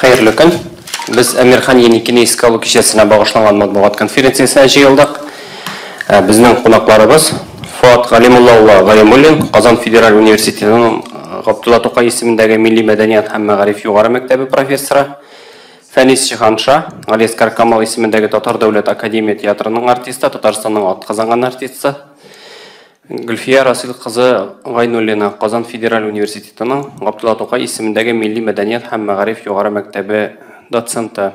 Хәерле көн. Без Әмирхан Еникине еске алу кичәсенә багышланган матбугат конференциясенә җыелдык. Безнең кунакларыбыз Фуат Галимулла улы Галимуллин, Казан Федераль университетының Габдулла Тукай исемендәге Милли мәдәният һәм мәгариф югары мәктәбе профессоры, Фәнис Чиханша, Галиәскәр Камал исемендәге Татар дәүләт академия театрының артисты, Татарстанның атказанган артисты, Гөлфия Расил кызы Гайнуллина, Казан Федераль университетының Габдулла Тукай исемендәге Милли мәдәният һәм мәгариф югары мәктәбе доценты.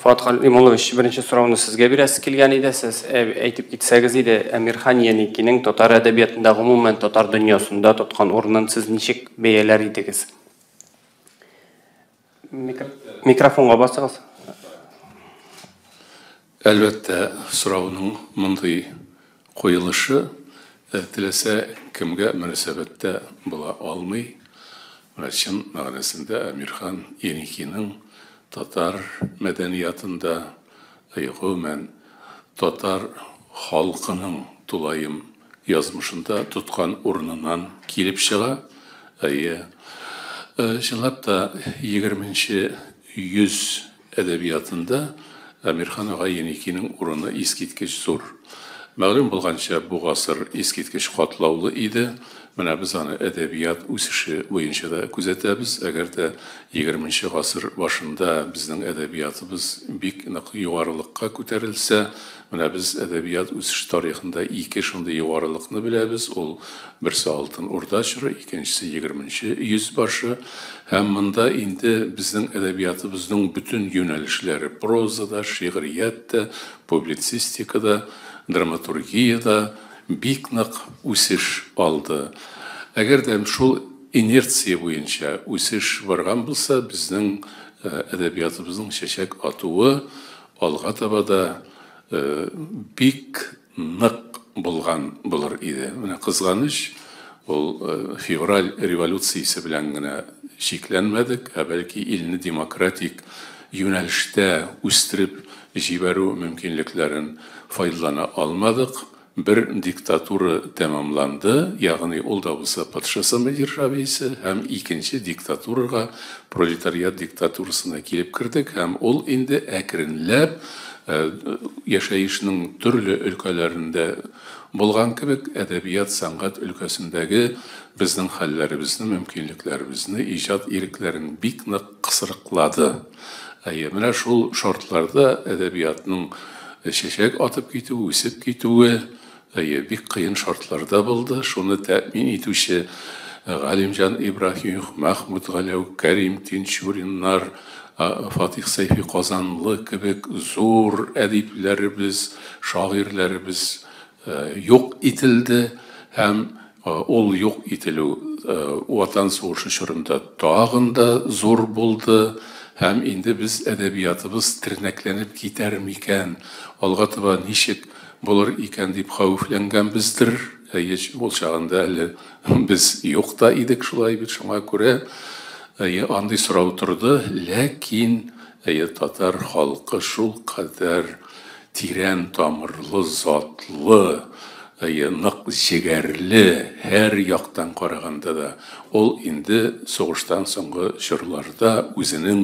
Фуат Галимуллович, беренче сорауны сезгә бирәсе килгән иде. Сез әйтеп китсәгез иде, Әмирхан Еникинең татар әдәбиятында, гомумән татар дөньясында тоткан урынын сез ничек бәяләр идегез? Микрофонга басыгыз. Әлбәттә, сорауның мондый куелышы теләсә кемгә мөнәсәбәттә була алмый. Чын мәгънәсендә Әмирхан Еникинең татар мәдәниятында, гомумән татар халкының тулаем язмышында тоткан урынынан килеп чыга. Чынлап та 20нче йөз әдәбиятында Әмирхан Еникинең урыны искиткеч зур. Мәгълүм булганча, бу гасыр искиткеч катлаулы иде. Менә без аны әдәбият үсеше буенча да күзәтәбез. Әгәр дә 20нче гасыр башында безнең әдәбиятыбыз бик нык югарылыкка күтәрелсә, менә без әдәбият үсеш тарихында ике шундый югарылыкны беләбез. Ул берсе Алтын Урда чоры, икенчесе 20нче йөз башы. Һәм монда инде безнең әдәбиятыбызның бүтән юнәлешләре прозада, шигъриятта, публицистикада, драматургияда бик нык үсеш алды. Әгәр дә шул инерция буенча үсеш барган булса, безнең әдәбиятыбызның чәчәк атуы алга таба да бик нык булган булыр иде. Менә кызганыч, ул февраль революциясе белән генә шикләнмәдек, бәлки илне демократик юнәлештә үстереп җибәрү мөмкинлекләрен файдалана алмадык. Бер диктатура тәмамланды, ягъни ул да булса патша самодержавиесе, һәм икенче диктатурага, пролетариат диктатурасына килеп кирдек, һәм ул инде әкренләп яшәешнең төрле өлкәләрендә булган кебек, әдәбият, сәнгать өлкәсендәге безнең хәлләребезне, мөмкинлекләребезне, иҗат ирекләрен бик нык кысрыклады. Менә шул шартларда әдәбиятның чәчәк атып китүе, үсеп китүе бик кыен шартларда булды. Шуны тәэмин итүче Галимҗан Ибраһимов, Мәхмүд Галәү, Кәрим Тинчуриннар, Фатих Сайфи Казанлы кебек зур әдипләребез, шагыйрьләребез юк ителде, һәм ул юк ителү Ватан сугышы чорында тагын да зур булды. Һәм инде без әдәбиятыбыз тернәкләнеп китәр микән, алга таба ничек булыр икән дип хәвефләнгәнбездер. Ул чагында әле без юк та идек, шулай бит, шуңа күрә андый сорау торды. Ләкин татар халкы шул кадәр тирән тамырлы, затлы, нык җигәрле, һәр яктан караганда да ул инде сугыштан соңгы чорларда үзенең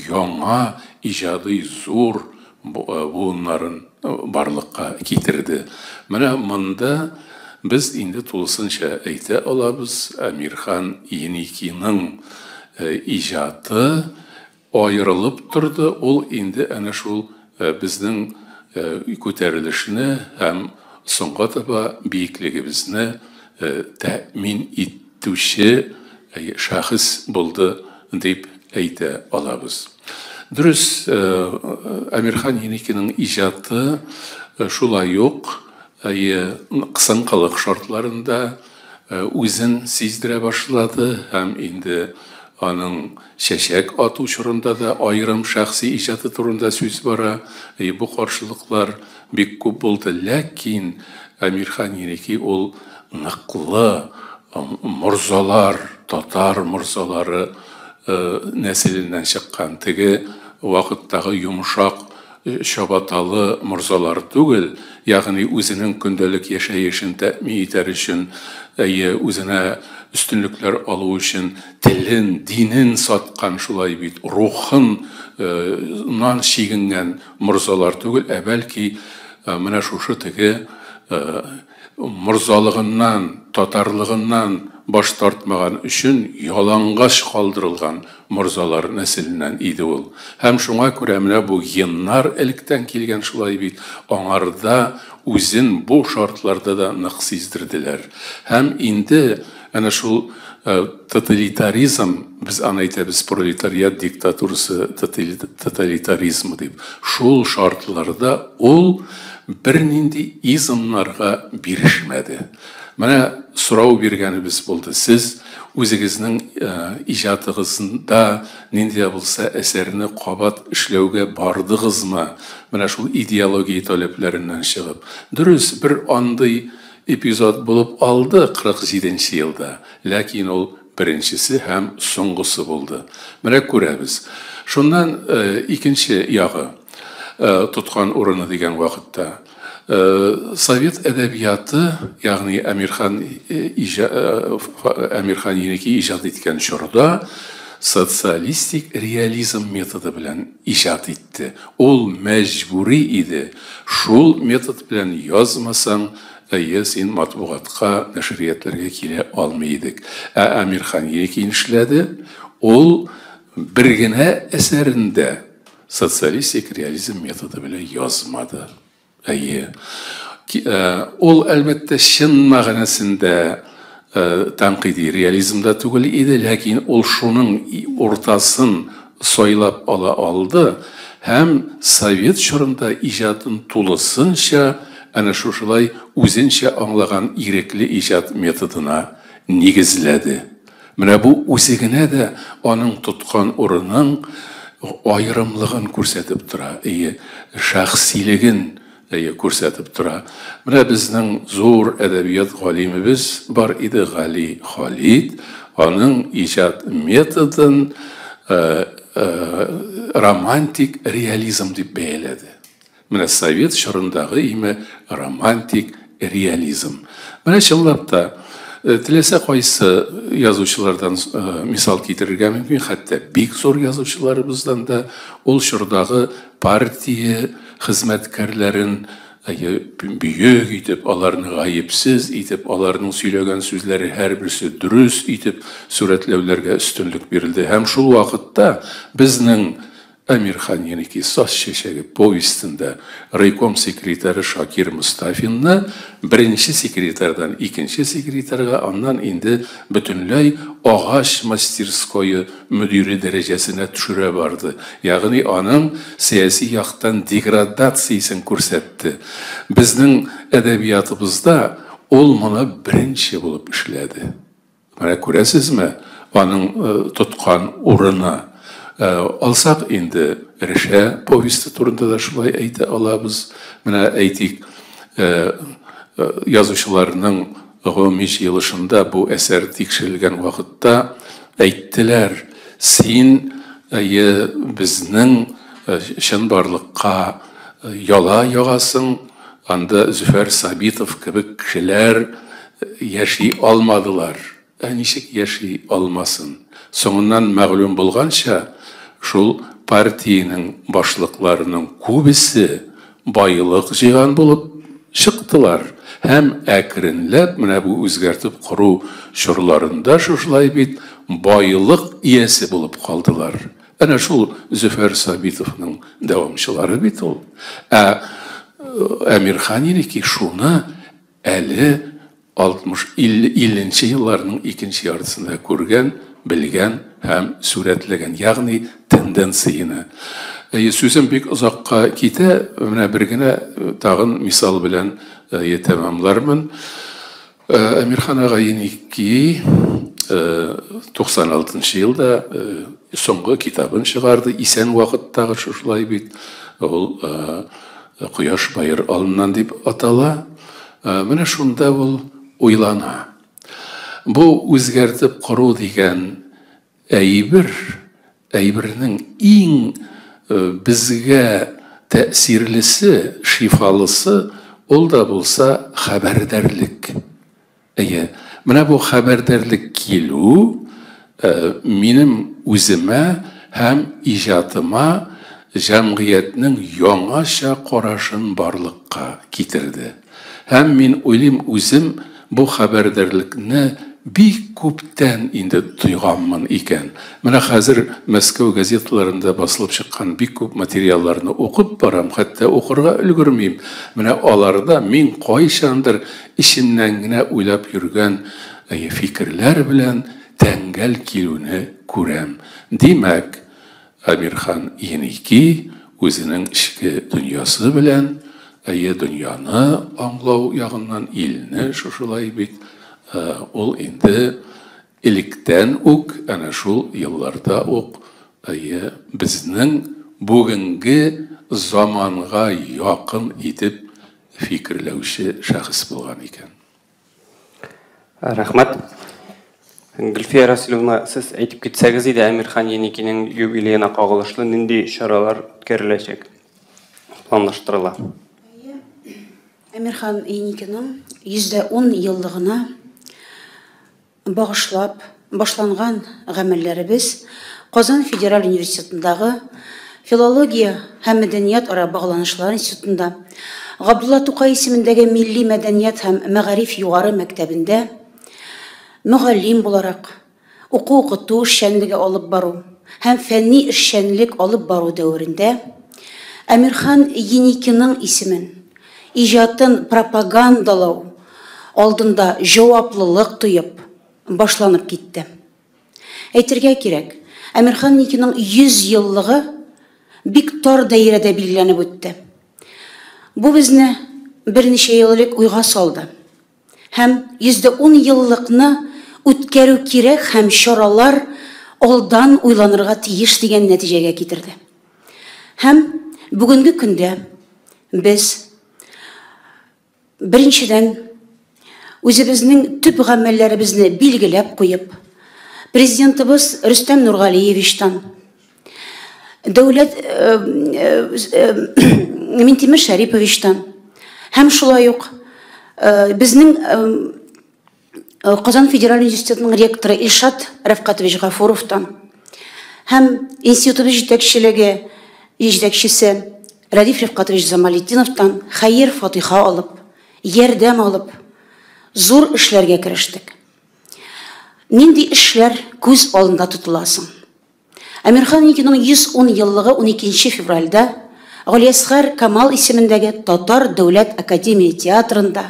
яңа иҗади зур буыннарын барлыкка китерде. Менә монда без инде тулысынча әйтә алабыз, Әмирхан Еникинең иҗаты аерылып торды. Ул инде әнә шул безнең күтәрелешне һәм соңга таба биеклегебезне тәэмин итүче шәхес булды дип әйтә алабыз. Дөрес, Әмирхан Еникинең иҗаты шулай ук кысынкылык шартларында үзен сиздерә башлады, һәм инде аның чәчәк ату чорында да аерым шәхси иҗаты турында сүз бара. Бу каршылыклар бик күп булды, ләкин Әмирхан Еники ул ныклы морзалар, татар морзалары нәселеннән чыккан, теге вакыттагы йомшак чабаталы морзалар түгел, ягъни үзенең көндәлек яшәешен тәэмин итәр өчен, үзенә üstünlükler алу өчен телен, динен саткан, шулай бит, рухын нан чигенгән морзалар түгел, бәлки менә шушы теге морзалыгыннан, татарлыгыннан баш тартмаган өчен ялангач калдырылган морзалар нәселеннән иде ул. Һәм шуңа күрә менә бу геннар электән килгән, шулай бит, аңарда үзен бу шартларда да нык сиздерделәр. Һәм инде әнә шул тоталитаризм, без аны әйтәбез, пролетариат диктатурасы, тоталитаризм дип, шул шартларда ул бернинди изымнарга бирешмәде. Менә сорау биргәнебез булды. Сез үзегезнең иҗатыгызда нинди булса әсәрне кабат эшләүгә бардыгызмы? Менә шул идеология таләпләреннән чыгып. Дөрес, бер андый эпизод булып алды 47-нче елда, ләкин ул беренчесе һәм соңгысы булды. Менә күрәбез. Шуннан икенче ягы, тоткан урыны дигән вакытта Совет әдәбияты, ягъни Әмирхан Еники иҗат иткән чорда социалистик реализм методы белән иҗат итте. Ул мәҗбүри иде. Шул метод белән язмасаң, син матбугатка, нәшриятләргә килә алмый идек. Әмирхан Еники эшләде, ул бер генә әсәрендә социалистик реализм методы белән язмады. Ул әлбәттә чын мәгънәсендә тәнкыйди реализмда түгел иде, ләкин ул шуның уртасын сайлап ала алды һәм Совет чорында иҗатын тулысынча әнә шушылай үзенчә аңлаган ирекле иҗат методына нигезләде. Менә бу үзегенә дә аның тоткан урынын аерымлыгын күрсәтеп тора, шәхсилеген күрсәтеп тора. Менә безнең зур әдәбият галимебез бар иде, Гали Халид, аның иҗат методын романтик реализм дип бәяләде. Менә Совет чорындагы романтик реализм. Менә чынлап та теләсә кайсы язучылардан мисал китерергә мөмкин, хәтта бик зур язучыларыбыздан да ул чордагы партия хезмәткәрләрен бүйөк итеп, аларны гаепсез итеп, аларның сөйләгән сүзләре һәрберсе дөрес итеп сурәтләүләргә өстенлек бирелде. Һәм шул вакытта безнең Әмирхан Еники Саз чәчәге повестында райком секретары Шакир Мустафинны беренче секретардан икенче секретарга, аннан инде бөтенләй агач мастерское мөдире дәрәҗәсенә төшерә барды. Ягъни аның сияси яктан деградациясын күрсәтте. Безнең әдәбиятыбызда ул моны беренче булып эшләде. Менә күрәсезме, аның тоткан урыны. Алсак инде Рәшә повесты турында да шулай әйтә алабыз. Менә әйтик, язучыларның гомуми җыелышында бу әсәр тикшерелгән вакытта әйттеләр: син безнең чынбарлыкка яла ягасың, анда Зөфәр Сабитов кебек кешеләр яши алмадылар. Ничек яши алмасын? Соңыннан мәгълүм булганча, шул партияның башлыкларының күбесе байлык җыйган булып чыктылар. Һәм әкренләп менә бу үзгәртеп кору чорларында шулай бит байлык иясе булып калдылар. Әнә шул Зөфәр Сабитовның дәвамчылары бит ул. Әмирхан Еники шуны әле 60-50 елларның икенче яртысында күргән, белгән һәм сурәтләгән, ягъни тенденцияны. Сүзем бик озакка китә, менә бер генә тагын мисал белән тәмамлармын. Әмирхан Еники 96 елда соңгы китабын чыгарды. Исән вакыттагы шулай бит, ул Кояш байыр алыннан дип атала. Менә шунда ул уйлана. Бу үзгәртеп кору дигән әйбернең иң безгә тәсирлесе, шифалысы ол да болса хәбәрдәрлек. Менә бу хәбәрдәрлек килү минем үземә һәм иҗатыма җәмгыятьнең яңаша карашын барлыкка китерде. Һәм мин уйлыйм, үзем бу хәбәрдәрлекне бик күптән инде тойганмын икән. Менә хәзер Мәскәү газеталарында басылып чыккан бик күп материалларны укып барам, хәтта укырга өлгермим. Менә аларда мин кайчандыр ичимнән генә уйлап йөргән фикерләр белән тәңгәл килүне күрәм. Димәк, Әмирхан Еники үзенең ичке дөньясы белән дөньяны аңлау ягыннан илне шушылай бит ул инде электән үк, әнә шул елларда үк безнең бүгенге заманга якын итеп фикерләүче шәхес булган икән. Рәхмәт. Гөлфия Расиловна, сез әйтеп китсәгез иде, Әмирхан Еникинең юбилеена кагылышлы нинди чаралар үткәреләчәк, планлаштырыла? Әмирхан Еникинең 110 еллыгына багышлап башланган гамәлләребез Казан Федераль университетындагы филология һәм мәдәният ара багланышлар институтында, Габдулла Тукай исемендәге милли мәдәният һәм мәгариф югары мәктәбендә мөгаллим буларак уку-укыту эшчәнлеге алып бару һәм фәнни эшчәнлек алып бару дәверендә Әмирхан Еникинең исемен, иҗатын пропагандалау алдында җаваплылык тоеп башланып китте. Әйтергә кирәк, Әмирхан Еникинең 100 еллыгы бик тар даирәдә билгеләнеп үтте. Бу безне берничә ел элек уйга салды. Һәм 110 еллыкны үткәрү кирәк һәм чаралар алдан уйланырга тиеш дигән нәтиҗәгә китерде. Һәм бүгенге көндә без беренчедән үзебезнең төп гамәлләребезне билгеләп куеп, президентыбыз Рөстәм Нургалиевичтан, Дәүләт Минтимер Шәриповичтан һәм шулай ук безнең Казан Федераль университетының ректоры Илшат Рафкатович Гафуровтан һәм институтыбыз җитәкчесе Радиф Рафкатович Замалетдиновтан хәер фатиха алып, ярдәм алып, зур эшләргә керештек. Нинди эшләр күз алдында тотыласың? Әмирхан Еникинең 110 еллыгы 12 февральдә Галиәсгар Камал исемендәге Татар Дәүләт Академия театрында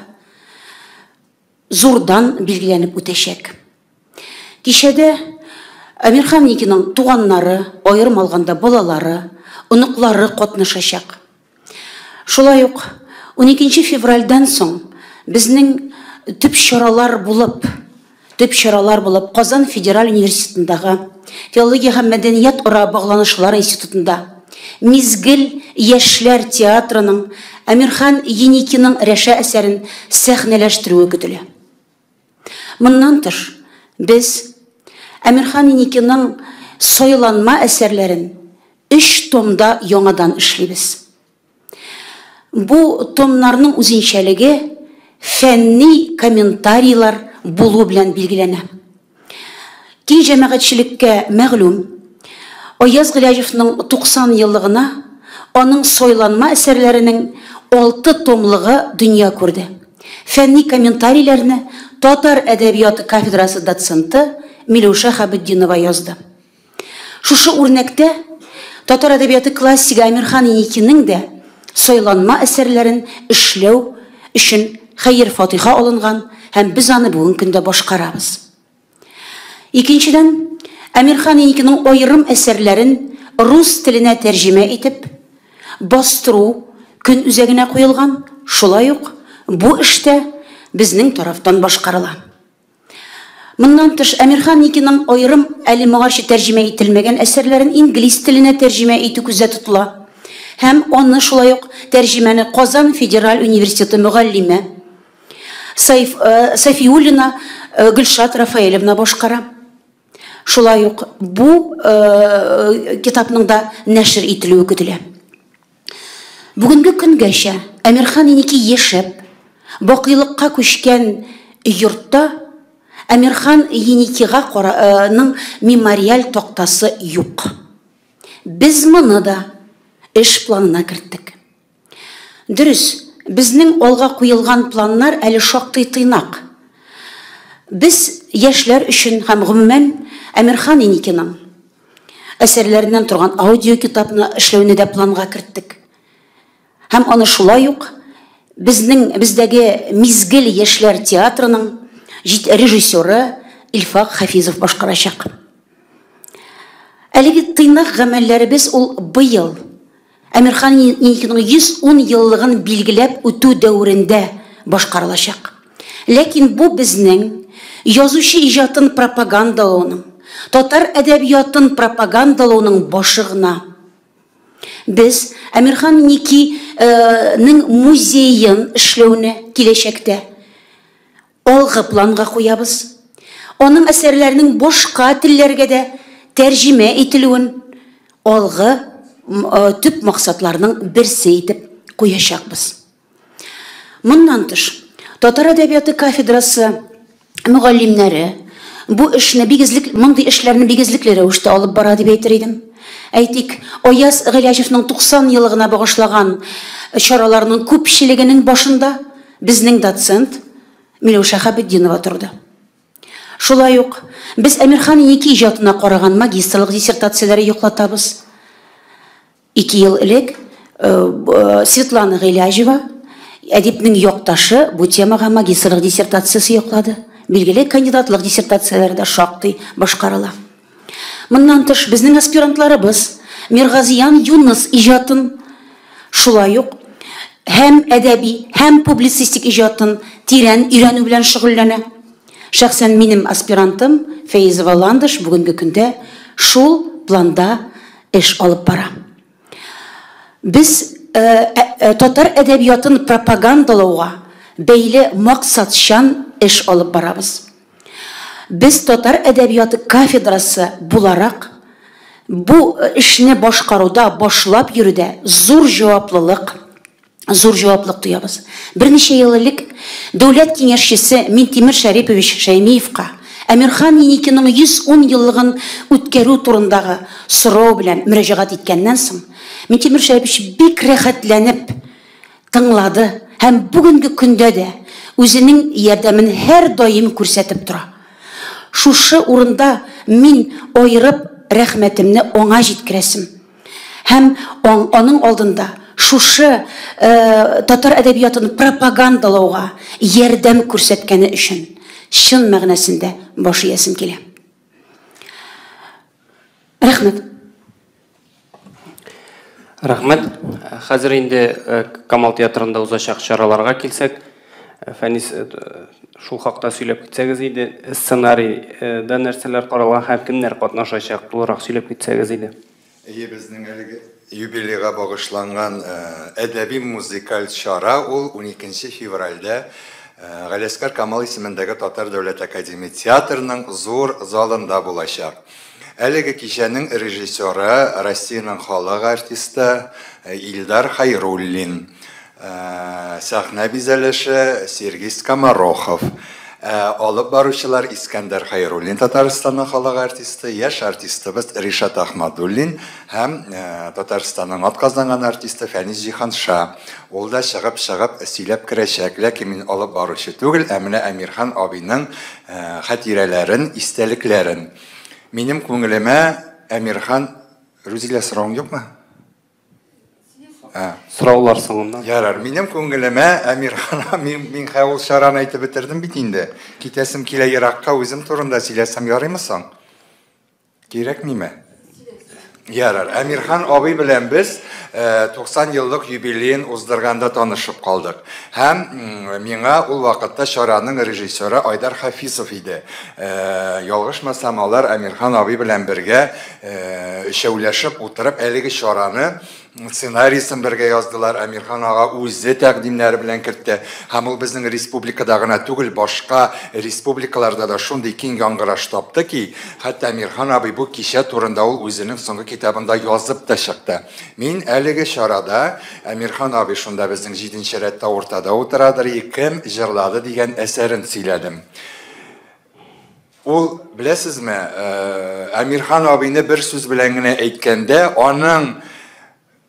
зурдан билгеләнеп үтәчәк. Кичәдә Әмирхан Еникинең туганнары, аерым алганда балалары, оныклары катнашачак. Шулай ук 12 февральдән соң безнең төп чаралар булып Казан Федераль университетындагы филология һәм мәдәният ара багланышлар институтында Мизгел яшьләр театрының Әмирхан Еникинең рәшә әсәрен сәхнәләштерүе көтелә. Моннан тыш, без Әмирхан Еникинең сайланма әсәрләрен 3 томда яңадан эшлибез. Бу томнарның үзенчәлеге фәнни комментарийлар булу белән билгеләнә. Киң җәмәгатьчелеккә мәгълүм, Аяз Гыйләҗевнең 90 еллыгына аның сайланма әсәрләренең 6 томлыгы дөнья күрде. Фәнни комментарийларны Татар әдәбияты кафедрасы доценты Миләүшә Хәбетдинова язды. Шушы үрнәктә Татар әдәбияты классигы Әмирхан Еникинең дә сайланма әсәрләрен эшләү өчен хәер фатиха алынган һәм без аны бүген көндә башкарабыз. Икенчедән, Әмирхан Еникинең аерым әсәрләрен рус теленә тәрҗемә итеп бастыру көн үзәгенә куелган. Шулай ук бу эштә безнең тарафтан башкарыла. Моннан тыш, Әмирхан Еникинең аерым әле моңарчы тәрҗемә ителмәгән әсәрләрен инглиз теленә тәрҗемә итү күздә тотыла. Һәм аны шулай ук тәрҗемәне Казан Федераль университеты мөгаллиме Сафиуллина Гөлшат Рафаэлевна башкара. Шулай ук бу китапның да нәшр ителүе көтелә. Бүгінгі күнгәшә Әмирхан енеке ешеп, бақилыққа көшкен йортта Әмирхан енекеға қораның мемориал тоқтасы юк. Біз мұны да эш планына кірттік. Дөрес, безнең алга куелган планнар әле шактый тыйнак. Без яшьләр өчен һәм гомумән Әмирхан енекенең әсәрләреннән торган аудио китапны эшләүне дә планга керттек. Һәм аны шулай ук бездәге Мизгел яшьләр театрының режиссеры Илфак Хафизов башкарачак. Әлеге тыйнак гамәлләребез ул быел Әмирхан енекенең 110 еллыгын билгеләп үтү дәврендә башкарылачак. Ләкин бу безнең язучы иҗатын пропагандалауның, татар әдәбиятын пропагандалауның башыгына. Без Әмирхан енекенең музейын эшләүне киләчәктә алгы планга куябыз. Аның әсәрләренең башка телләргә дә тәрҗемә ителүен алгы төп максатларның берсе итеп куячакбыз. Моннан тыш, татар әдәбияты кафедрасы мөгаллимнәре бу эшне мондый эшләрне бигезлекле рәвештә алып бара дип әйтер идем. Әйтик, Ояз Галиәшевнең 90 еллыгына багышлаган чараларның күпчелегенең башында безнең доцент Миләүшә Хәбетдинова торды. Шулай ук без Әмирхан енеке иҗатына караган магистрлык диссертацияләре юклатабыз. 2 ел элек Светлана Гыйләҗева, әдипнең якташы, бу темага магистрлык диссертациясе юклады. Билгеле кандидатлык диссертацияләре дә шактый башкарыла. Моннан тыш безнең аспирантларыбыз Миргазиян Юнус иҗатын, шулай ук һәм әдәби, һәм публицистик иҗатын тирән өйрәнү белән шөгыльләнә. Шәхсән минем аспирантым Фәйзова Ландыш бүгенге көндә шул планда эш алып бара. Biz татар әдәбиятын пропагандалауга бәйле максатчан эш алып барабыз. Biz татар әдәбияты кафедрасы буларак бу эшне башкаруда, башлап йөрүдә зур җаваплылык туябыз. Берничә ел элек дәүләт киңәшчесе Минтимер Шәрипович Шәймиевка Әмирхан енекенең 110 еллыгын үткәрү турындагы сорау белән мөрәҗәгать иткәннән соң Минтимер Шәрипович бик рәхәтләнеп тыңлады һәм бүгенге көндә дә үзенең ярдәмен һәр даим күрсәтеп тора. Шушы урында мин аерып рәхмәтемне аңа җиткерәсем. Һәм аның алдында шушы татар әдәбиятын пропагандалауга ярдәм күрсәткәне өчен чын мәгънәсендә баш иясем килә. Рәхмәт. Рәхмәт. Хәзер инде Камал театрында узачак чараларга килсәк, Фәнис шул хакта сөйләп китсәгез иде, сценарийда нәрсәләр каралган һәм кемнәр катнашачак буларак сөйләп китсәгез иде. Безнең әлеге юбилейга багышланган әдәби музыкаль чара ул 12 февральдә Галиәскәр Камал исемендәге Татар дәүләт академия театрының зур залында булачак. Әлеге кичәнең режиссеры Россиянең халык артисты Илдар Хайруллин, сәхнә бизәлеше Сергей Скоморохов, алып баручылар Искәндәр Хайруллин, Татарстанның халык артисты, яшь артистыбыз Ришат Ахмадуллин һәм Татарстанның атказанган артисты Фәнис Җиһанша. Ул да чыгып сөйләп керәчәк, ләкин мин алып баручы түгел, менә Әмирхан абыйның хатирәләрен, истәлекләрен. Минем күңелемә Әмирхан Рүзилә сорауың юкмы? Сораулар соңыннан. Ярар, минем күңелемә Әмирханга мин хәул шараны әйтеп бетердем бит инде. Китәсем килә еракка үзем турында сөйләсәм ярыймы соң? Кирәкмиме? Ярар, Әмирхан абый белән без 90 еллык юбилейын уздырганда танышып калдык. Һәм миңа ул вакытта чараның режиссеры Айдар Хафизов иде. Ялгышмасам, алар Әмирхан абый белән бергә өчәүләшеп утырып әлеге чараны сценарийсын бергә яздылар. Әмирхан ага үзе тәкъдимнәре белән кертте. Һәм ул безнең республикада гына түгел, башка республикаларда да шундый киң яңгыраш тапты ки, хәтта Әмирхан абый бу кичә турында ул үзенең соңгы китабында язып та чыкты. Мин әлеге чарада Әмирхан абый шунда безнең 7нче рәттә ортада утырадыр, кем җырлады дигән әсәрен сөйләдем. Ул, беләсезме, Әмирхан абыйны бер сүз белән генә әйткәндә, аның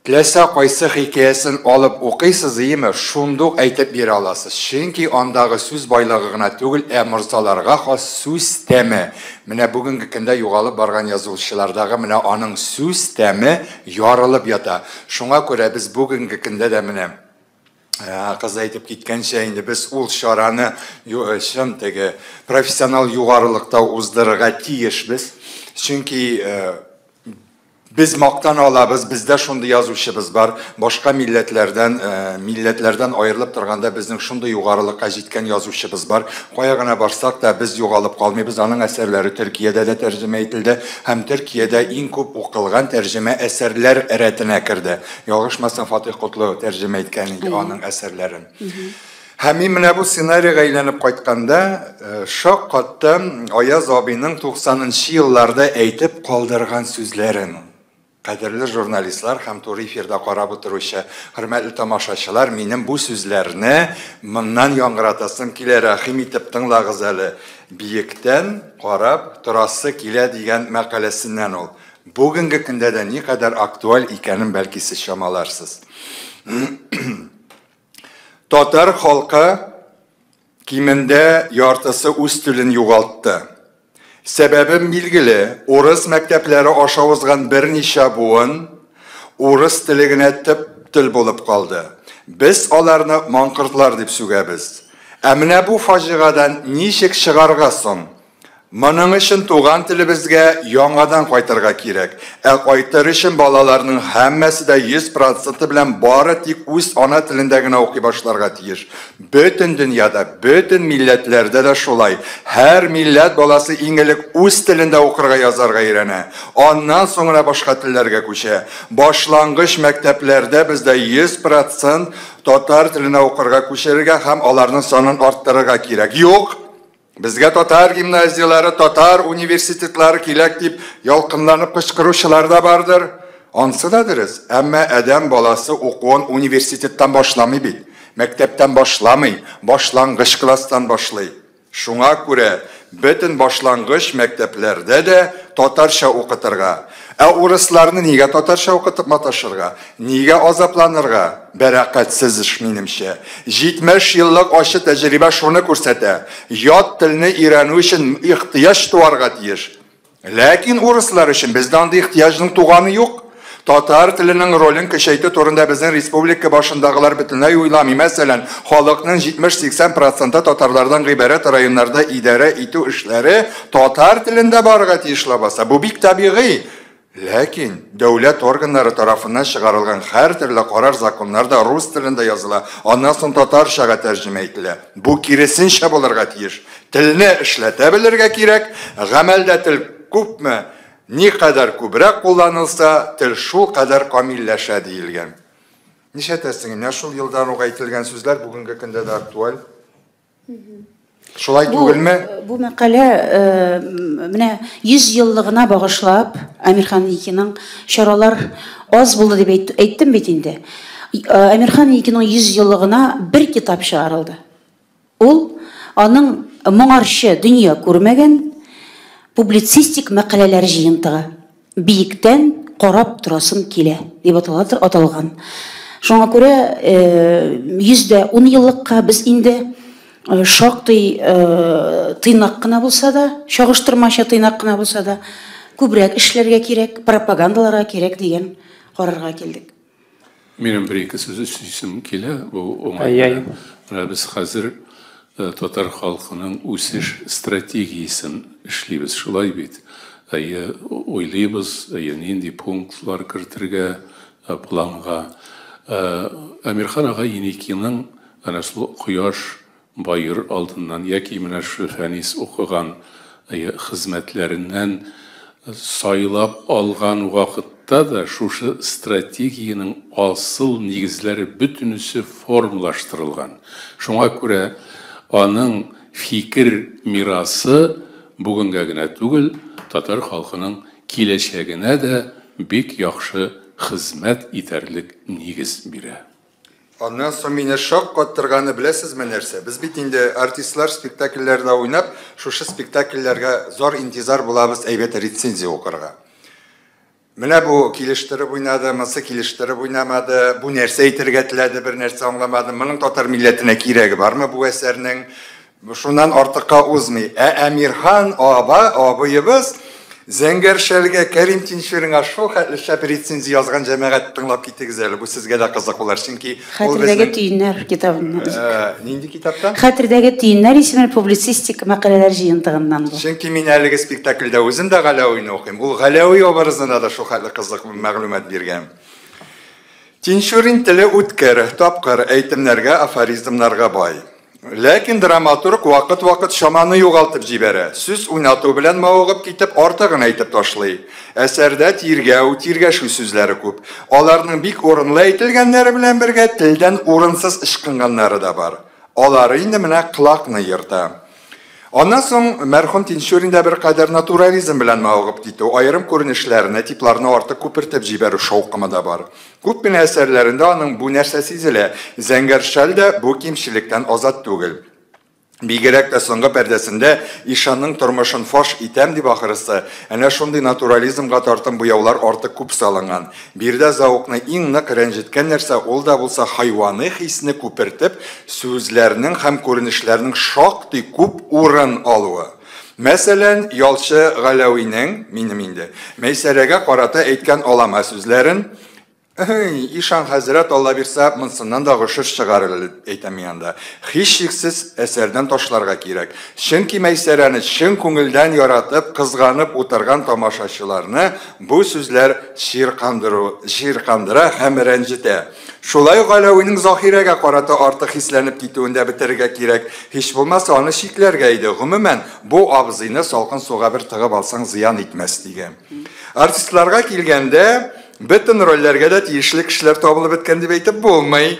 теләсә кайсы хикәясен алып укыйсыз, име, шундук әйтеп бирә аласыз. Чөнки андагы сүз байлыгы гына түгел, морзаларга хас сүз тәме. Менә бүгенге көндә югалып барган язучылардагы менә аның сүз тәме ярылып ята. Шуңа күрә без бүгенге көндә дә менә кыз әйтеп киткәнчә инде без ул чараны чын теге профессионал югарылыкта уздырырга тиешбез. Чөнки biz maqtan alabız, bizdə şunda yazışımız var. Başqa millətlərdən ayrılıb turğanda bizning şunda yuqarılıqqa җиткән yazışımız var. Qoya gına barsaq da biz yo'qolib qalmayız. Onun əsərləri Türkiyədə də tərcümə edildi. Həm Türkiyədə ən çox oxunulğan tərcümə əsərlər rətinə kirdi. Yağışmasın Fatih Qutlu tərcümə etgən idi onun əsərlərin. Həmin mənə bu ssenariyə əylənib qayıtqanda şok qatdım Ayaz abinin 90-cı illərdə әйтеп qaldırğan sözlərin. Qadirli jurnalistlar һәм туры эфирда карап утыручы хөрмәтле тамашачылар, минем бу сүзләрне моннан яңгыратасым килә, рәхим итеп тыңлагыз әле. Биектән карап торасы килә дигән мәкаләсеннән ул. Бүгенге көндә дә никадәр актуаль икәнен бәлки сез чамаларсыз. Татар халкы кимендә яртысы үз телен югалтты. Сәбәбем билгеле, урыс мәктәпләре аша узган берничә буын урыс теле генә тел булып калды. Без аларны маңкыртлар дип сүгәбез. Ә менә бу фаҗигадан ничек чыгарга соң? Моның өчен туган телебезгә яңадан кайтырга кирәк. Ә кайтыр өчен балаларның һәммәсе дә 100% белән бары тик үз ана телендә генә укый башларга тиеш. Бөтен дөньяда, бөтен милләтләрдә дә шулай. Һәр милләт баласы иң элек үз телендә укырга, язарга өйрәнә. Аннан соңра башка телләргә күчә. Башлангыч мәктәпләрдә бездә 100% татар теленә укырга күчәргә һәм аларның санын арттырырга кирәк. Юк. Безгә татар гимназиялары, татар университетлары кирәк дип ялкынланып кычкыручылар да бардыр. Ансы да дөрес. Әмма адәм баласы укуын университеттан башламый бит. Мәктәптән башламый, башлангыч класстан башлый. Шуңа күрә бөтен башлангыч мәктәпләрдә дә татарча укытырга. Ә урысларны нигә татарча укытып маташырга? Нигә азапланырга? Бәрәкәтсез эш минемчә. 70 еллык ачы тәҗрибә шуны күрсәтә. Ят телне өйрәнү өчен ихтыяҗ туарга тиеш. Ләкин урыслар өчен бездә андый ихтыяҗның туганы юк. Татар теленең ролен көчәйтү турында безнең республика башындагылар бөтенләй уйламый. Мәсәлән, халыкның 70-80% татарлардан гыйбарәт районнарда идарә итү эшләре татар телендә барырга тиеш лабаса. Бу бик табигый. Ләкин дәүләт органнары тарафыннан чыгарылган һәр төрле карар законнарда рус телендә языла, аннан соң татарчага тәрҗемә ителә. Бу киресенчә булырга тиеш. Телне эшләтә белергә кирәк, гамәлдә тел күпме, никадәр күбрәк кулланылса, тел шул кадәр камилләшә диелгән. Нишәтәсең, менә шул елдан ук әйтелгән сүзләр бүгенге көндә дә актуаль. Шулай түгелме? Бу мәкалә менә 100 еллыгына багышлап Әмирхан Икинең чаралар аз булды дип әйттем бит инде. Әмирхан Икинең 100 еллыгына бер китап чыгарылды. Ул аның моңарчы дөнья күрмәгән публицистик мәкаләләр җыентыгы. Биектән карап торасым килә дип аталган. Шуңа күрә 110 еллыкка без инде шактый тыйнак кына булса да, чагыштырмача тыйнак кына булса да, күбрәк эшләргә кирәк, пропагандаларга кирәк дигән карарга килдек. Минем бер-ике сүз сөйлисем килә, бу оңай. Без хәзер татар халкының үсеш стратегиясын эшлибез, шулай бит. Уйлыйбыз, нинди пунктлар кертергә планга. Әмирхан ага Еникинең ана шул кояш байыр алдыннан яки менә шу фәнис укыган хезмәтләреннән сайлап алган вакытта вакытта да шушы стратегияның асыл нигезләре бөтенесе формалаштырылган. Шуңа күрә аның фикер мирасы бүгенгә генә түгел, татар халкының киләчәгенә дә бик яхшы хезмәт итәрлек нигез бирә. Аннан соң мине шок каттырганы беләсезме нәрсә? Без бит инде артистлар спектакльләрдә уйнап, шушы спектакльләргә зор интизар булабыз әйбәт рецензия укырга. Менә бу килештереп уйнады, монсы килештереп уйнамады, бу нәрсә әйтергә теләде, бер нәрсә аңламады. Моның татар милләтенә кирәге бармы бу әсәрнең? Шуннан артыкка узмый. Әмирхан абыебыз Зәңгәршәлгә Кәрим Тинчуринга шул хәтле шәп рецензия язган җәмәгать тыңлап китегез әле. Бу сезгә дә кызык булыр, чөнки Хәтердәге төеннәр китабында. Нинди китапта? Хәтердәге төеннәр исемле публицистик мәкаләләр җыентыгыннан бу. Чөнки мин әлеге спектакльдә үзем дә Галәвине укыйм. Ул Галәви образына да шул хәтле кызык мәгълүмат биргән. Тинчурин теле үткер, тапкыр әйтемнәргә, афоризмнарга бай. Ләкин драматург вакыт-вакыт шаманы югалтып җибәрә. Сүз уйнату белән мавыгып китеп артыгын әйтеп ташлый. Әсәрдә тиргәшү сүзләре күп. Аларның бик урынлы әйтелгәннәре белән бергә телдән урынсыз ышкынганнары да бар. Алары инде менә кылакны йырта. Аннан соң мәрхүм Тинчурин дә бер кадәр натурализм белән мавыгып китү, аерым күренешләрне, типларны артык күпертеп җибәрү шаукымы да бар. Күп кенә әсәрләрендә аның бу нәрсә сизелә. Зәңгәршәл дә бу кимчелектән азат түгел. Бигрәк тә соңгы пәрдәсендә ишанның тормышын фаш итәм дип ахырысы, әнә шундый натурализмга тартым буяулар артык күп салынган. Бирдә зауыкны иң нык рәнҗеткән нәрсә ул да булса хайваны хисне күпертеп, сүзләрнең һәм күренешләрнең шактый күп урын алуы. Мәсәлән, Ялчы Галәвинең минем инде Мәйсәрәгә карата әйткән алама сүзләрен ишан хәзрәт Алла бирсә, монсыннан да гышыр чыгарыр әйтәм янда. Һичшиксез әсәрдән ташларга кирәк. Чөнки Мәйсәрәне чын күңелдән яратып, кызганып утырган тамашачыларны бу сүзләр җиркандыра һәм рәнҗетә. Шулай Галәвинең Заһирәгә карата артык хисләнеп китүендә бетерергә кирәк. Һич булмаса аны шикләргә иде. Гомумән, бу абзыйны салкын суга бер тыгып алсаң зыян итмәс дигән. Артистларга килгәндә бөтен рольләргә дә тиешле кешеләр табылып беткән дип әйтеп булмый.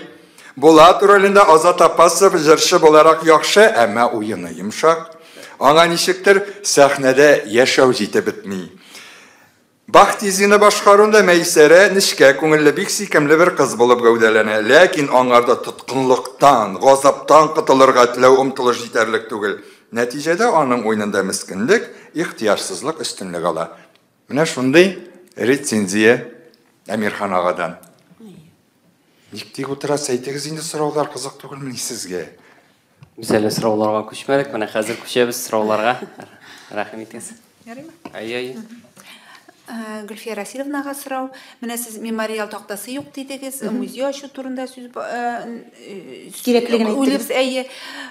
Булат ролендә Азат Апасов җырчы буларак яхшы, әмма уены йомшак. Аңа ничектер сәхнәдә яшәү җитеп бетми. Бахтизины башкаруда Мәйсәрә нечкә күңелле бик сөйкемле бер кыз булып гәүдәләнә, ләкин аңарда тоткынлыктан, газаптан котылырга теләү омтылыш җитәрлек түгел. Нәтиҗәдә аның уйнында мискинлек, ихтыярсызлык өстенлек ала. Менә шундый рецензия Әмирхан агадан. Ник тик утырасы әйтегез инде, сораулар кызык түгелме сезгә? Без әле сорауларга күчмәдек, менә хәзер күчәбез сорауларга. Рәхим итегез. Ярыймы? Ай. Гөлфия Расиловнага сорау. Менә сез мемориал тактасы юк дидегез, музей ачу турында сүз кирәклеген әйттегез. Әйе,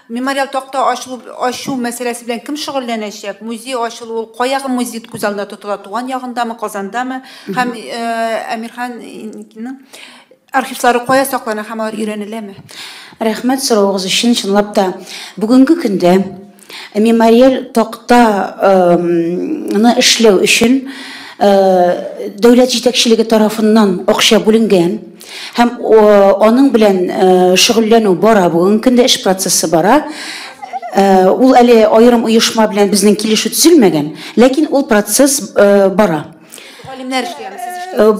мемориал такта ачу мәсьәләсе белән кем шөгыльләнәчәк? Музей ачылу, каягы музей күз алдында тотыла, туган ягындамы, Казандамы? Һәм Әмирханның архивлары кая саклана һәм алар өйрәнеләме? Рәхмәт сорауыгыз өчен. Чынлап та бүгенге көндә мемориал тактаны эшләү өчен дәүләт җитәкчелеге тарафыннан акча бүленгән һәм аның белән шөгыльләнү бара, бүген көндә эш процессы бара. Ул әле аерым оешма белән безнең килешү төзелмәгән, ләкин ул процесс бара. Галимнәр эшләмәс.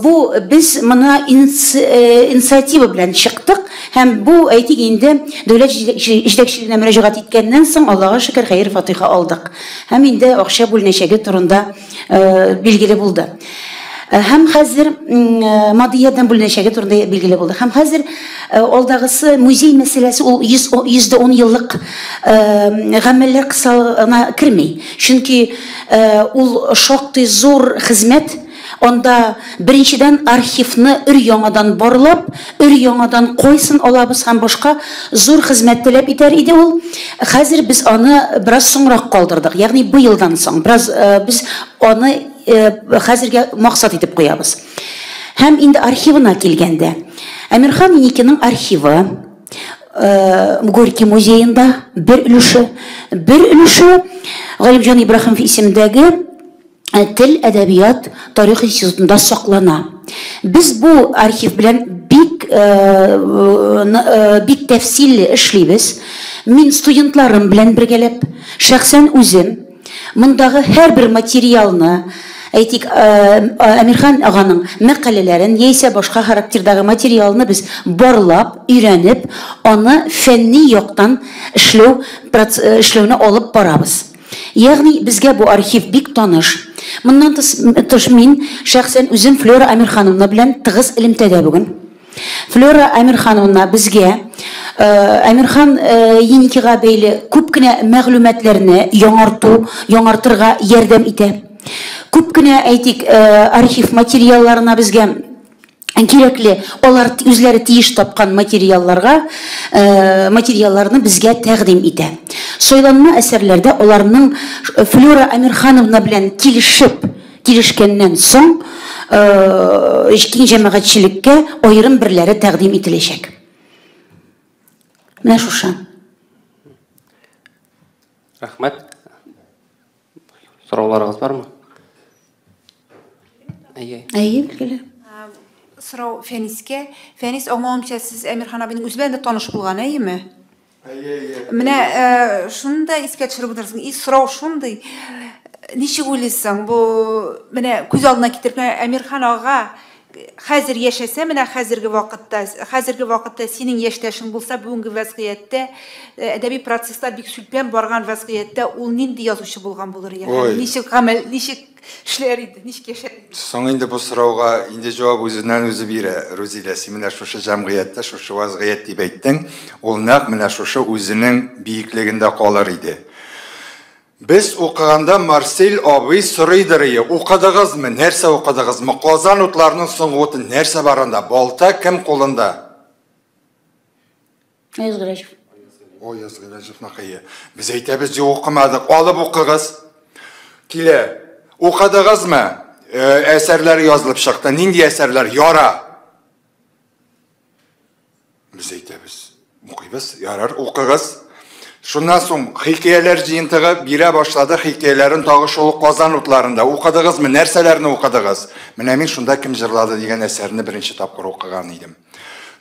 Бу без моны инициатива белән чыктык һәм бу әйтик инде дәүләт җитәкчелегенә мөрәҗәгать иткәннән соң Аллага шөкер хәер фатиха алдык. Һәм инде акча бүленәчәге турында билгеле булды. Һәм хәзер маддиятдан бүленәчәге турында билгеле булды. Һәм хәзер алдагысы музей мәсьәләсе ул 110 еллык гамәлләр кысалына керми. Чөнки ул шактый зур хезмәт. Онда беренчедән архивны өр-яңадан барлап, өр-яңадан койсын алабыз һәм башка зур хезмәт таләп итәр иде ул. Хәзер без аны бераз соңрак калдырдык. Ягъни бу елдан соң бераз без аны хәзергә максат итеп куябыз. Һәм инде архивына килгәндә, Әмирхан Еникинең архивы Горький музеенда бер өлеше Галимҗан Ибраһимов исемендәге Тел, әдәбият, тарих институтында саклана. Biz bu arxiv белән бик тәфсилле эшлибез. Мин студентларым белән бергәләп, шәхсән үзем мондагы һәрбер материалны, әйтик, Әмирхан аганың мәкаләләрен, яисә башка характердагы материалны без барлап, өйрәнеп, аны фәнни яктан эшләүне алып барабыз. Ягъни безгә бу архив бик таныш. Моннан тыш мин шәхсән үзем Флора Әмирхановна белән тыгыз элемтәдә бүген. Флора Әмирхановна безгә Әмирхан Еникига бәйле күп кенә мәгълүматларны яңартырга ярдәм итә. Күп кенә әйтик архив материалларына безгә кирәкле, алар үзләре тиеш тапкан материалларны безгә тәкъдим итә. Сойланма әсәрләрдә аларның Флора Әмирхановна белән килешкәннән соң киң җәмәгатьчелеккә аерым берләре тәкъдим ителәчәк. Менә шушы. Рәхмәт. Сорауларыгыз бармы? Әйе, Билгеле. Сорау Фәнискә. Фәнис, аңламамча сез Әмирхан абыйның үзе белән дә таныш булган, әйеме? Менә шунда искә төшереп утырсың. Сорау шундый. Ничек уйлыйсың? Бу менә күз алдына китергән Әмирхан ага хәзер яшәсә, менә хәзерге вакытта синең яшьтәшең булса, бүгенге вазгыятьтә әдәби процесслар бик сүлпән барган вазгыятьтә ул нинди язучы булган булыр икән? Ничек эшләр иде? Ничек яшәр иде? Соң инде бу сорауга инде җавап үзеннән үзе бирә. Рузилә, син менә шушы җәмгыятьтә, шушы вазгыять дип әйттең, ул нәкъ менә шушы үзенең биеклегендә калыр иде. Biz оқығанда Марсель абый сорыйдыр, оқыдыгызмы, нәрсә оқыдыгызмы? Казан утларының соңгы нәрсә барында? Балта кем кулында? Язгырачев. Язгырачев нақайы. Без әйтәбез, оқымадык, алып оқыгыз. Килә, оқыдыгызмы? Әсәрләр язылып чыкты. Нинди әсәрләр? Яра. Без әйтәбез, оқыйбыз, ярар, оқыгыз. Шуннан соң хикәяләр җыентыгы бирә башлады, хикәяләрен тагы шул Казан утларында укыдыгызмы, нәрсәләрне укыдыгыз? Менә мин шунда кем җырлады дигән әсәрне беренче тапкыр укыган идем.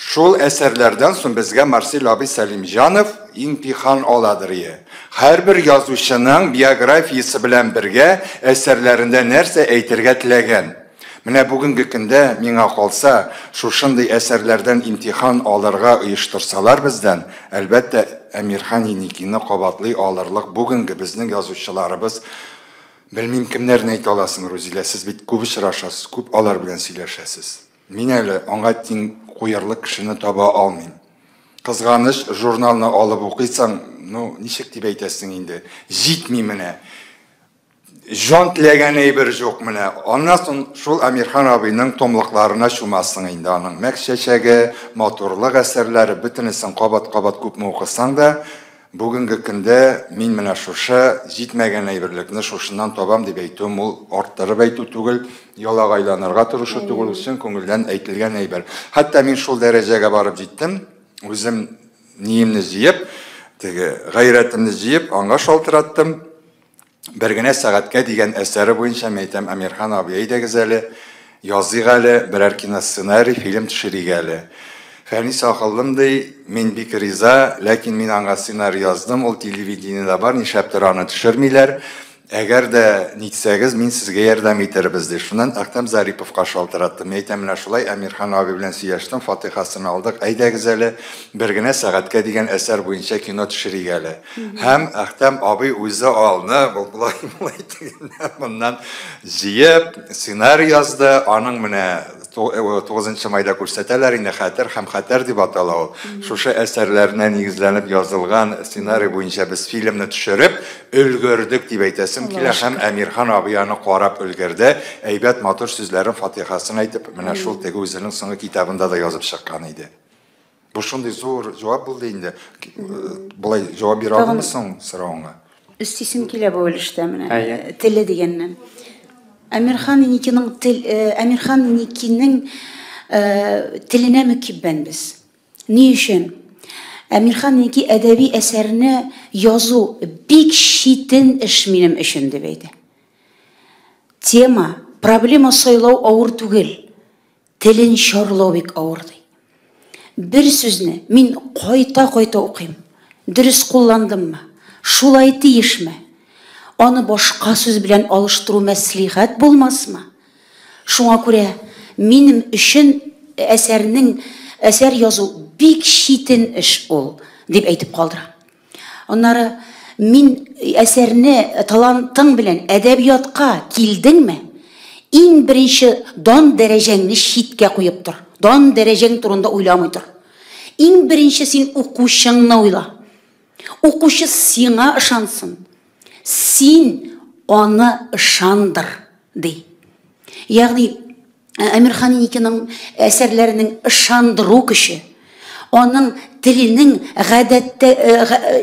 Шул әсәрләрдән соң безгә Марсель абый Сәлимҗанов имтихан аладыр. Һәрбер язучының биографиясе белән бергә әсәрләрендә нәрсә әйтергә теләгән. Менә бүгенге көндә миңа калса, шушындый әсәрләрдән имтихан алырга оештырсалар бездән, әлбәттә Әмирхан Еникине кабатлый алырлык бүгенге безнең язучыларыбыз. Белмим кемнәрне әйтә аласың, Рузилә, сез бит күп очрашасыз, күп алар белән сөйләшәсез. Мин әле аңа тиң куярлык кешене таба алмыйм. Кызганыч, журналны алып укыйсаң, ничек дип әйтәсең инде, җитми менә. Жан теләгән әйбер юк менә. Аннан соң шул Әмирхан абыйның томлыкларына чумасың инде, аның мәкчәчәге, матурлык әсәрләре бөтенесен кабат-кабат күпме укысаң да, бүгенге көндә мин менә шушы җитмәгән әйберлекне шушыннан табам дип әйтүем, ул арттырып әйтү түгел, ялагайланырга тырышу түгел, өчен күңелдән әйтелгән әйбер. Хәтта мин шул дәрәҗәгә барып җиттем, үзем ниемне җыеп, теге гайрәтемне җыеп, аңа шалтыраттым. Бер генә сәгатькә дигән әсәре буенча мәйтәм, Әмирхан абый әйдәгез әле, языйк әле, берәр киносценарий, фильм төшерик әле. Фәнис акыллым ди, мин бик риза, ләкин мин аңа сценарий яздым, ул телевидениедә бар, нишләптер аны төшермиләр. Әгәр дә нитсәгез, мин сезгә ярдәм итербез ди. Шуннан Әхтәм Зариповка шалтыраттым. Әйтәм, менә шулай Әмирхан абый белән сөйләштем, Фатихасын алдык. Әйдәгез әле, бер генә сәгатькә дигән әсәр буенча кино төшерик әле. Һәм Әхтәм абый үзе алны, булай дигәннән моннан җыеп, сценарий язды. Аның менә 9 майда күрсәтәләр инде, хәтер һәм хәтер дип атала ул. Шушы әсәрләренә нигезләнеп язылган сценарий буенча без фильмны төшереп өлгөрдек дип әйтәсем килә, һәм Әмирхан абый аны карап өлгерде. Әйбәт матур сүзләрен, Фатихасын әйтеп, менә шул теге үзенең соңгы китабында да язып чыккан иде. Бу шундый зур җавап булды инде. Булай җавап бирә алмыйсың сорауңа? Истисем килә бу өлештә менә, теле дигәннән. Әмирхан Еникинең теленә мөкиббәнбез. Ни өчен? Әмирхан Еники әдәби әсәрне язу бик читен эш минем өчен дип әйтә. Тема, проблема сойлау ауыр түгел, тілін шарлау бек ауырды. Бір сөзіне мен қойта оқим. Дұрыс қолландым ма? Шулай тиешме? Оны башқа сөз белән алыштыру мәслихәт булмас ма? Шуңа күрә минем өчен әсәр язу бик читен эш ул, дип әйтеп калдыра. Аннары мин әсәрне талантың белән әдәбиятка килдеңме? Иң беренче дан дәрәҗәңне читкә куеп тор. Дан дәрәҗәң турында уйламый тор. Иң беренче син укучыңны уйла. Укучы сиңа ышансын. Син аны ышандыр, ди. Ягъни Әмирхан Еникинең әсәрләренең ышандыру көче, аның теленең гадәттә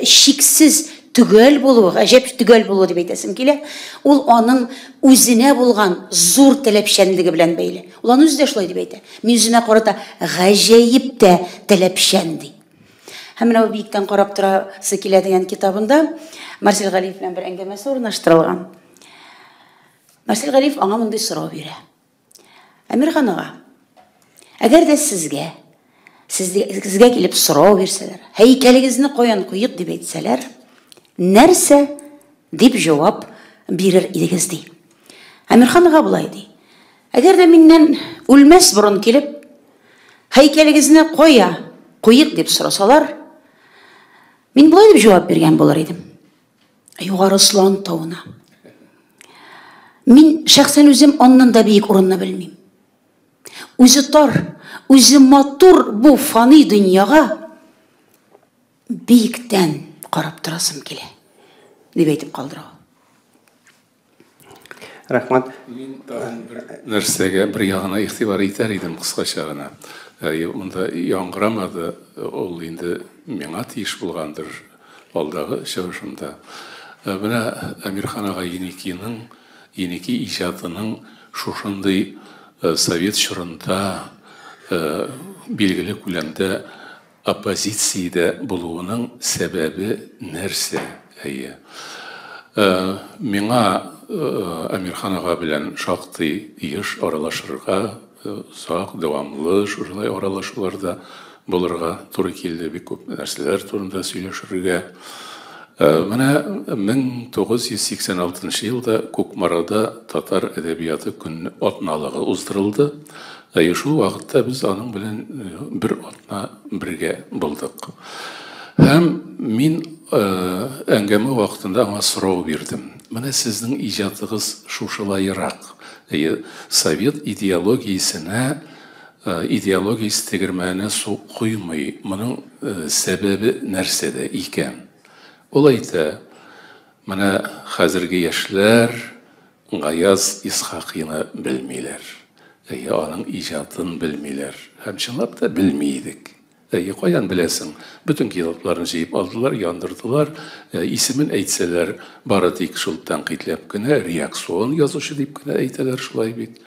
шиксез түгел булуы, гаҗәп түгел булуы дип әйтәсем килә. Ул аның үзенә булган зур таләпчәнлеге белән бәйле. Ул аны үзе дә шулай дип әйтә. Мин үзенә карата гаҗәеп тә таләпчән ди. Һәм менә биектән карап торасы килә дигән китабында Марсель Галиев белән бер әңгәмәсе урнаштырылган. Марсель Галиев аңа мондай сорау бирә. Әмирхан ага, әгәр дә сезгә килеп сорау бирсәләр, һәйкәлегезне каян куйык дип әйтсәләр, нәрсә дип җавап бирер идегез ди. Әмирхан ага булай ди. Әгәр дә миннән үлмәс борын килеп, һәйкәлегезне куйык дип сорасалар, мин булай дип җавап биргән булыр идем. Югары Слан тауына. Мин шәхсән үзем аннан да биек урынны белмим. Үзе тар, үзе матур бу фани дөньяга биектән карап торасым килә, дип әйтеп калдыра. Рәхмәт. Мин бер нәрсәгә бер ягына игътибар итәр идем кыскача гына. Монда яңгырамады, ул инде миңа тиеш булгандыр алдагы чыгышымда. Менә Әмирхан ага Еники иҗатының шушындый совет чорында билгеле күләмдә оппозициядә булуының сәбәбе нәрсә? Миңа Әмирхан ага белән шактый еш аралашырга, сак, дәвамлы шулай аралашуларда булырга туры килде, бик күп нәрсәләр турында сөйләшергә. Менә 1986 елда Күкмарада татар әдәбияты көнне атналыгы уздырылды. Шул вакытта без аның белән бер атна бергә булдык. Һәм мин әңгәмә вакытында аңа сорау бирдем. Менә сезнең иҗатыгыз шушылайрак. Совет идеологиясенә тегермәне су куймый. Моның сәбәбе нәрсәдә икән? Ул әйтә, менә хәзерге яшьләр Гаяз Исхакыйны белмиләр. Аның иҗатын белмиләр. Һәм чынлап та белмидек. Каян беләсең? Бүтән китапларын җыеп алдылар, яндырдылар. Исемен әйтсәләр, бары тик шул тәнкыйтьләп кенә, реакцион язучы дип кенә әйтәләр шулай бит.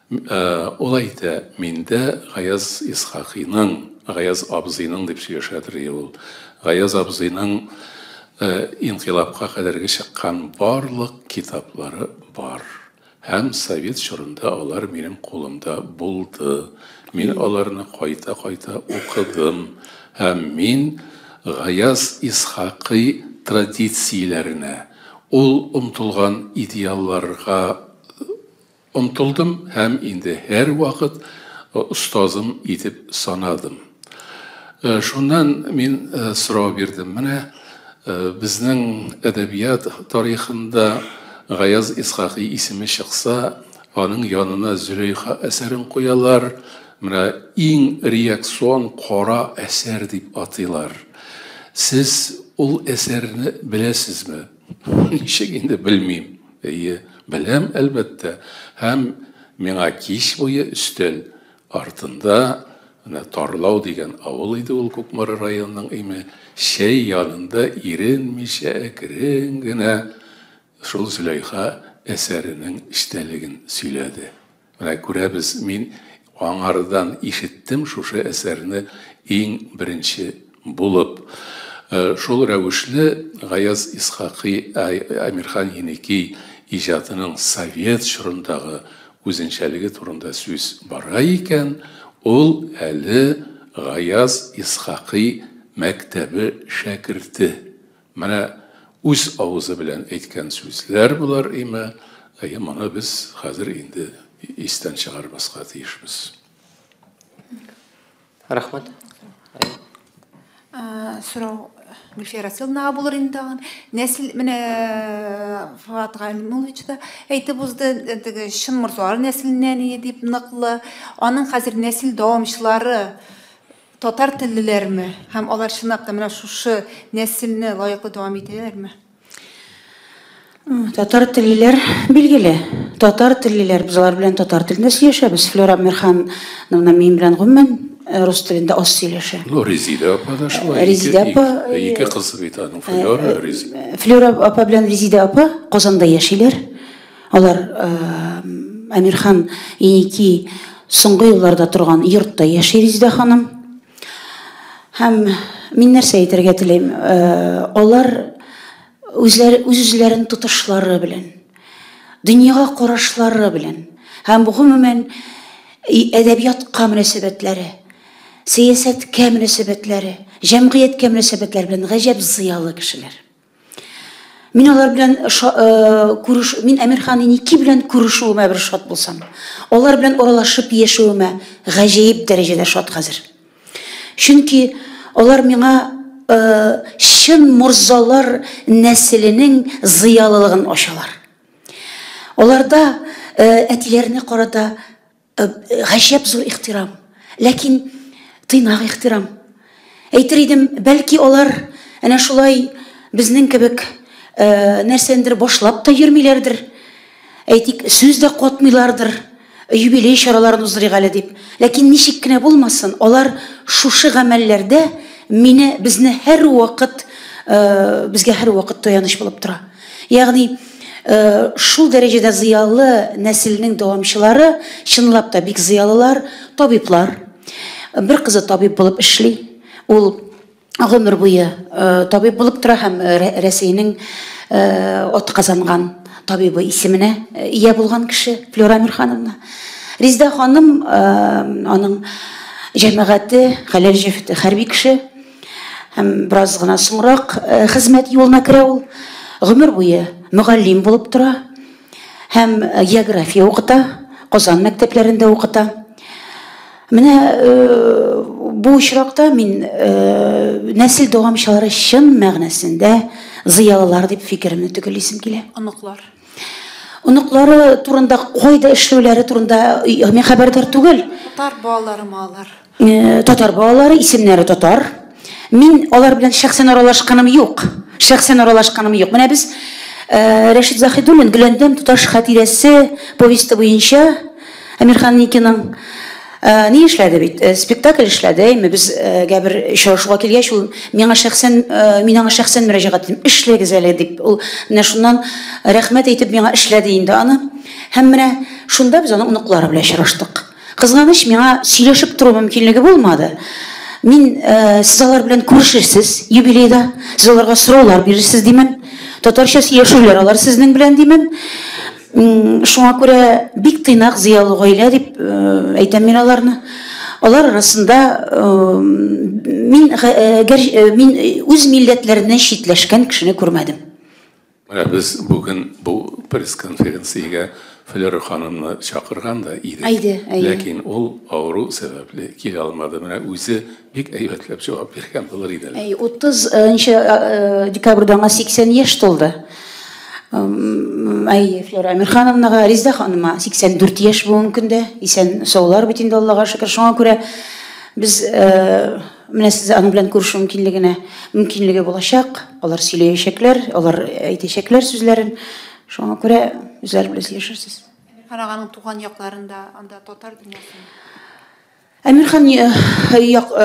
Ул әйтә, миндә Гаяз Исхакыйның, Гаяз абзыйның дип сөйләшәдер ул. Гаяз абзыйның инкыйлабка кадәрге чыккан барлык китаплары бар. Һәм совет чорында алар минем кулымда булды. Мин аларны кайта укыдым. Һәм мин Гаяз Исхакый традицияләренә, ул омтылган идеалларга омтылдым һәм инде һәр вакыт устазым итеп санадым. Шуннан мин сорау бирдем. Менә безнең әдәбият тарихында Гаяз Исхакый исеме чыкса, аның янына Зөләйха әсәрен куялар. Менә иң реакцион кара әсәр дип атыйлар. Сез ул әсәрне беләсезме? Ничек инде белмим. Беләм, әлбәттә. Һәм миңа кич буе өстәл артында Тарлау дигән авыл иде ул Күкмара районының име. Шәй янында иренмичә әкрен генә шул Зөләйха әсәренең эчтәлеген сөйләде. Менә күрәбез, мин аңардан ишеттем шушы әсәрне иң беренче булып. Шул рәвешле Гаяз Исхакый, Әмирхан Еники ижадының совет шырындағы өзеншәлігі турында сөз бара екен, ол әлі Ғаяз Исхақи мәктәбі шәкірті. Мәне үз ауызы білән әйткән сүзләр бұлар име, мұны біз қазір енді естен шығармасқа тиішпіз. Рахмат. Сұрау Гүлфия Расиловнаға болар енді аған. Нәсіл, міне Фатиха Әлімұлычы әйтіп ұзды шын мұрзуар нәсілінен едіп нақылы. Оның қазір нәсіл дауымшылары татар тілілер ме? Һәм олар шынапта міне шушы нәсіліне лайықлы дауам етелер ме? Татар тілілер білгелі. Татар тілілер, біз олар білен татар тілінде сөйлешеміз. Флора Амирхановна мен білен ғыммен рус тілінде аз сөйлеші. Резида апа да шылай. Резида апа... Екі қызы бейтаның Флора, Резида. Флора апа білен Резида апа Қозанда яшилер. Олар Амирхан енеки соңғы елларда тұрған йортта яши Резида ханым. Һәм мен нәрсә әйтергә телим, олар үз-үзләрен тотышлары белән, дөньяга карашлары белән, һәм бу гомумән әдәбиятка мөнәсәбәтләре, сәясәткә мөнәсәбәтләре, җәмгыятькә мөнәсәбәтләре белән гаҗәп зыялы кешеләр. Мин алар белән мин Әмирхан енеки белән күрешүемә бер шат булсам, алар белән аралашып яшәүемә гаҗәеп дәрәҗәдә шат хәзер. Чөнки олар миңа шын мұрзалар нәсілінің зыялылығын ашалар. Оларда әтилеріне қарада ғажап зор ихтирам, ләкин тыйнақ ихтирам. Әйтер идем, бәлки олар әнә шулай безнең кебек нәрсәндер башлап та йөрмиләрдер. Әйтик, сүз дә катмыйлардыр. Юбилей чараларын уздырыйк әле дип. Ләкин ничек кенә булмасын, олар шушы гамәлләрдә безне һәр вакыт безгә һәр вакыт таяныч булып тора. Ягъни шул дәрәҗәдә зыялы нәселнең дәвамчылары, чынлап та бик зыялылар, табиблар. Бер кызы табиб булып эшли. Ул гомер буе табиб булып тора һәм Рәсәйнең атказанган табибы исеменә ия булган кеше Флора Амирхановна. Резида ханым аның җәмәгате хәләл җефте хәрби кеше һәм бераз гына соңрак хезмәт юлына керә ул. Гомер буе мөгаллим булып тора һәм география укыта, Казан мәктәпләрендә укыта. Менә бу очракта мин нәсел дәвамчылары чын мәгънәсендә зыялылар дип фикеремне төгәлисем килә. Оныклары турында, кайда эшләүләре турында мин хәбәрдар түгел. Татар балалары малар. Татар балалары, исемнәре татар. Мин алар белән шәхсән аралашканым юк. Менә без Рәшит Заһидуллин Гөләндәм туташ хатирәсе повесте буенча Әмирхан Никиның ни эшләде бит? Спектакль эшләде. Безгә бер очрашуга килгәч, ул миңа шәхсән мөрәҗәгать итеп эшләгез әле дип. Ул менә шуннан рәхмәт әйтеп миңа эшләде инде аны. Һәм менә шунда без аның уныклары белән очраштык. Кызганыч, миңа сөйләшеп тору мөмкинлеге булмады. Мин сез алар белән күрешерсез юбилейда, сез аларга сораулар бирерсез димен. Татарча сөйләшүләр алар сезнең белән димен. Шуңа күрә бик тыйнак зыялы гаилә дип әйтәм мин аларны. Алар арасында мин үз милләтләреннән читләшкән кешене күрмәдем. Без бүген бу пресс-конференциягә Флора ханымны чакырган да иде. Ләкин ул авыру сәбәпле килә алмады. Менә үзе бик әйбәтләп җавап биргән булыр иде. 30 декабрьдә 80 яшь тулды. Флора Амирхановнага, Резида ханыма 84 яшь бүгенге көндә. Исән саулар бит инде, Аллага шөкер. Шуңа күрә без менә сез аның белән күрешү мөмкинлеге булачак. Алар сөйләячәкләр, алар әйтәчәкләр сүзләрен. Шуңа күрә үзләр белән сөйләшерсез. Әмирхан аганың туган якларында анда татар дөньясы. Әмирхан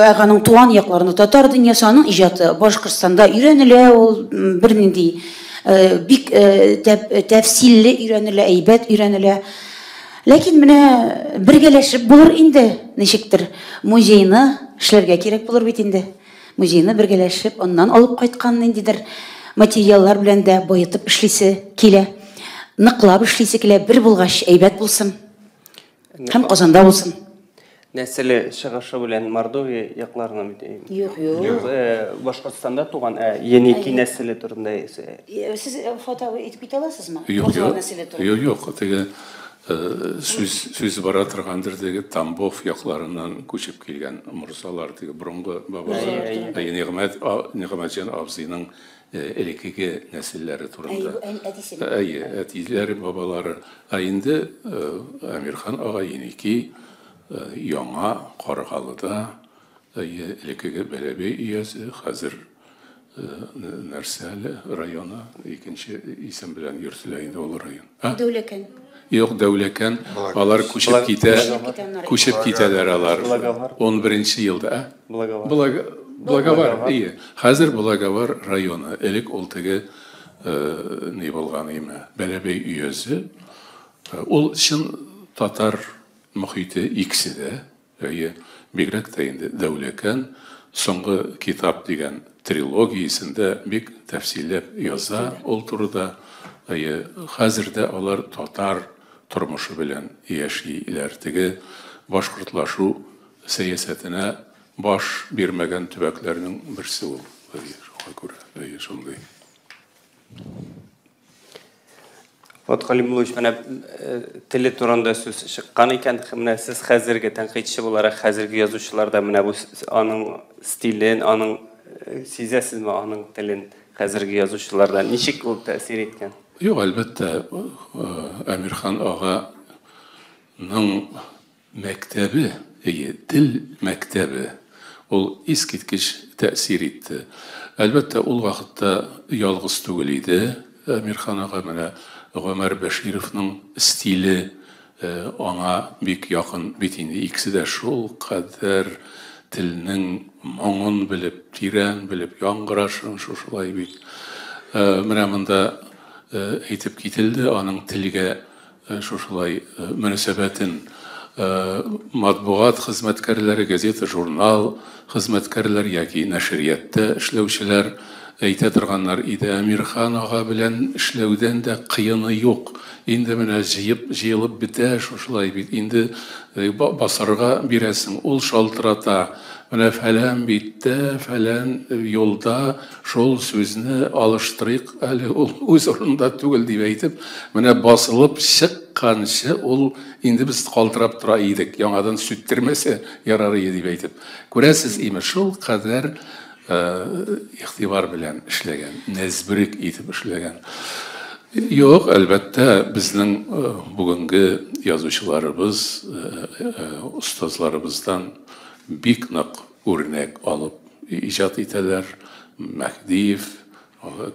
аганың туган якларында татар дөньясы, аның иҗаты Башкортстанда өйрәнелә, ул бернинди бик тәфсилле өйрәнелә, әйбәт өйрәнелә. Ләкин менә бергәләшеп булыр инде, ничектер музейны эшләргә кирәк булыр бит инде. Музейны бергәләшеп, оннан алып кайткан ниндидер материаллар белән дә баетып эшлисе килә. ныклап эшлисе килә, бер булгач әйбәт булсын. Һәм Казанда булсын. Нәселе чыгышы белән Мордовия якларына бит. Юк, юк. Башкортстанда туган, Еники нәселе турында. Сез фото итеп китә аласызмы? Юк, теге сүз бара торгандыр теге Тамбов якларыннан күчеп килгән морзалар, теге борынгы бабалар. Нигъмәтҗан абзыйның элекеге нәселләре турында. Әтиләре, бабалары. Инде Әмирхан ага Еники яңа Каргалыда элекеге Бәләбәй өязе, хәзер нәрсәле районы, икенче исем белән йөртелә инде ул район. Дәүләкән. Юк, Дәүләкән, алар күчеп китәләр алар. 11нче елда, Благовар, хәзер Благовар районы, элек ул теге ни булган име, Бәләбәй өязе. Ул чын татар мөхите икесе дә, бигрәк тә инде Дәүләкән соңгы китап дигән трилогиясендә бик тәфсилләп яза ул турыда. Хәзер дә алар татар тормышы белән яшиләр. Теге башкортлашу сәясәтенә баш бирмәгән төбәкләрнең берсе ул. Шуңа күрә, шундый. Фат Галимуллович, менә теле турында сүз чыккан икән, менә сез хәзерге тәнкыйтьче буларак, хәзерге язучыларда менә бу аның стилен, аның сизәсезме аның телен хәзерге язучыларда ничек ул тәэсир иткән? Юк, әлбәттә, Әмирхан аганың мәктәбе, тел мәктәбе, ул искиткеч тәэсир итте. Әлбәттә, ул вакытта ялгыз түгел иде. Әмирхан ага менә Гомәр Бәшировның стиле аңа бик якын бит инде. Икесе дә шул кадәр телнең моңын белеп, тирән белеп, яңгырашын шушылай бит. Менә монда әйтеп кителде, аның телгә шушылай мөнәсәбәтен матбугат хезмәткәрләре, газета, журнал хезмәткәрләр яки нәшриятта эшләүчеләр әйтә торганнар иде. Әмирхан ага белән эшләүдән дә кыены юк. Инде менә җыелып бетә шушылай бит. Инде басарга бирәсең, ул шалтырата. Менә фәлән биттә, фәлән юлда шул сүзне алыштырыйк, әле ул үз урынында түгел дип әйтеп, менә басылып чыкканчы ул инде без калтырап тора идек. Яңадан сүттермәсә ярар иде дип әйтеп. Күрәсез, имеш шул кадәр игътибар белән эшләгән, нәзберек итеп эшләгән. Юк, әлбәттә, безнең бүгенге язучыларыбыз, устазларыбыздан бик нык үрнәк алып иҗат итәләр. Мәхдиев,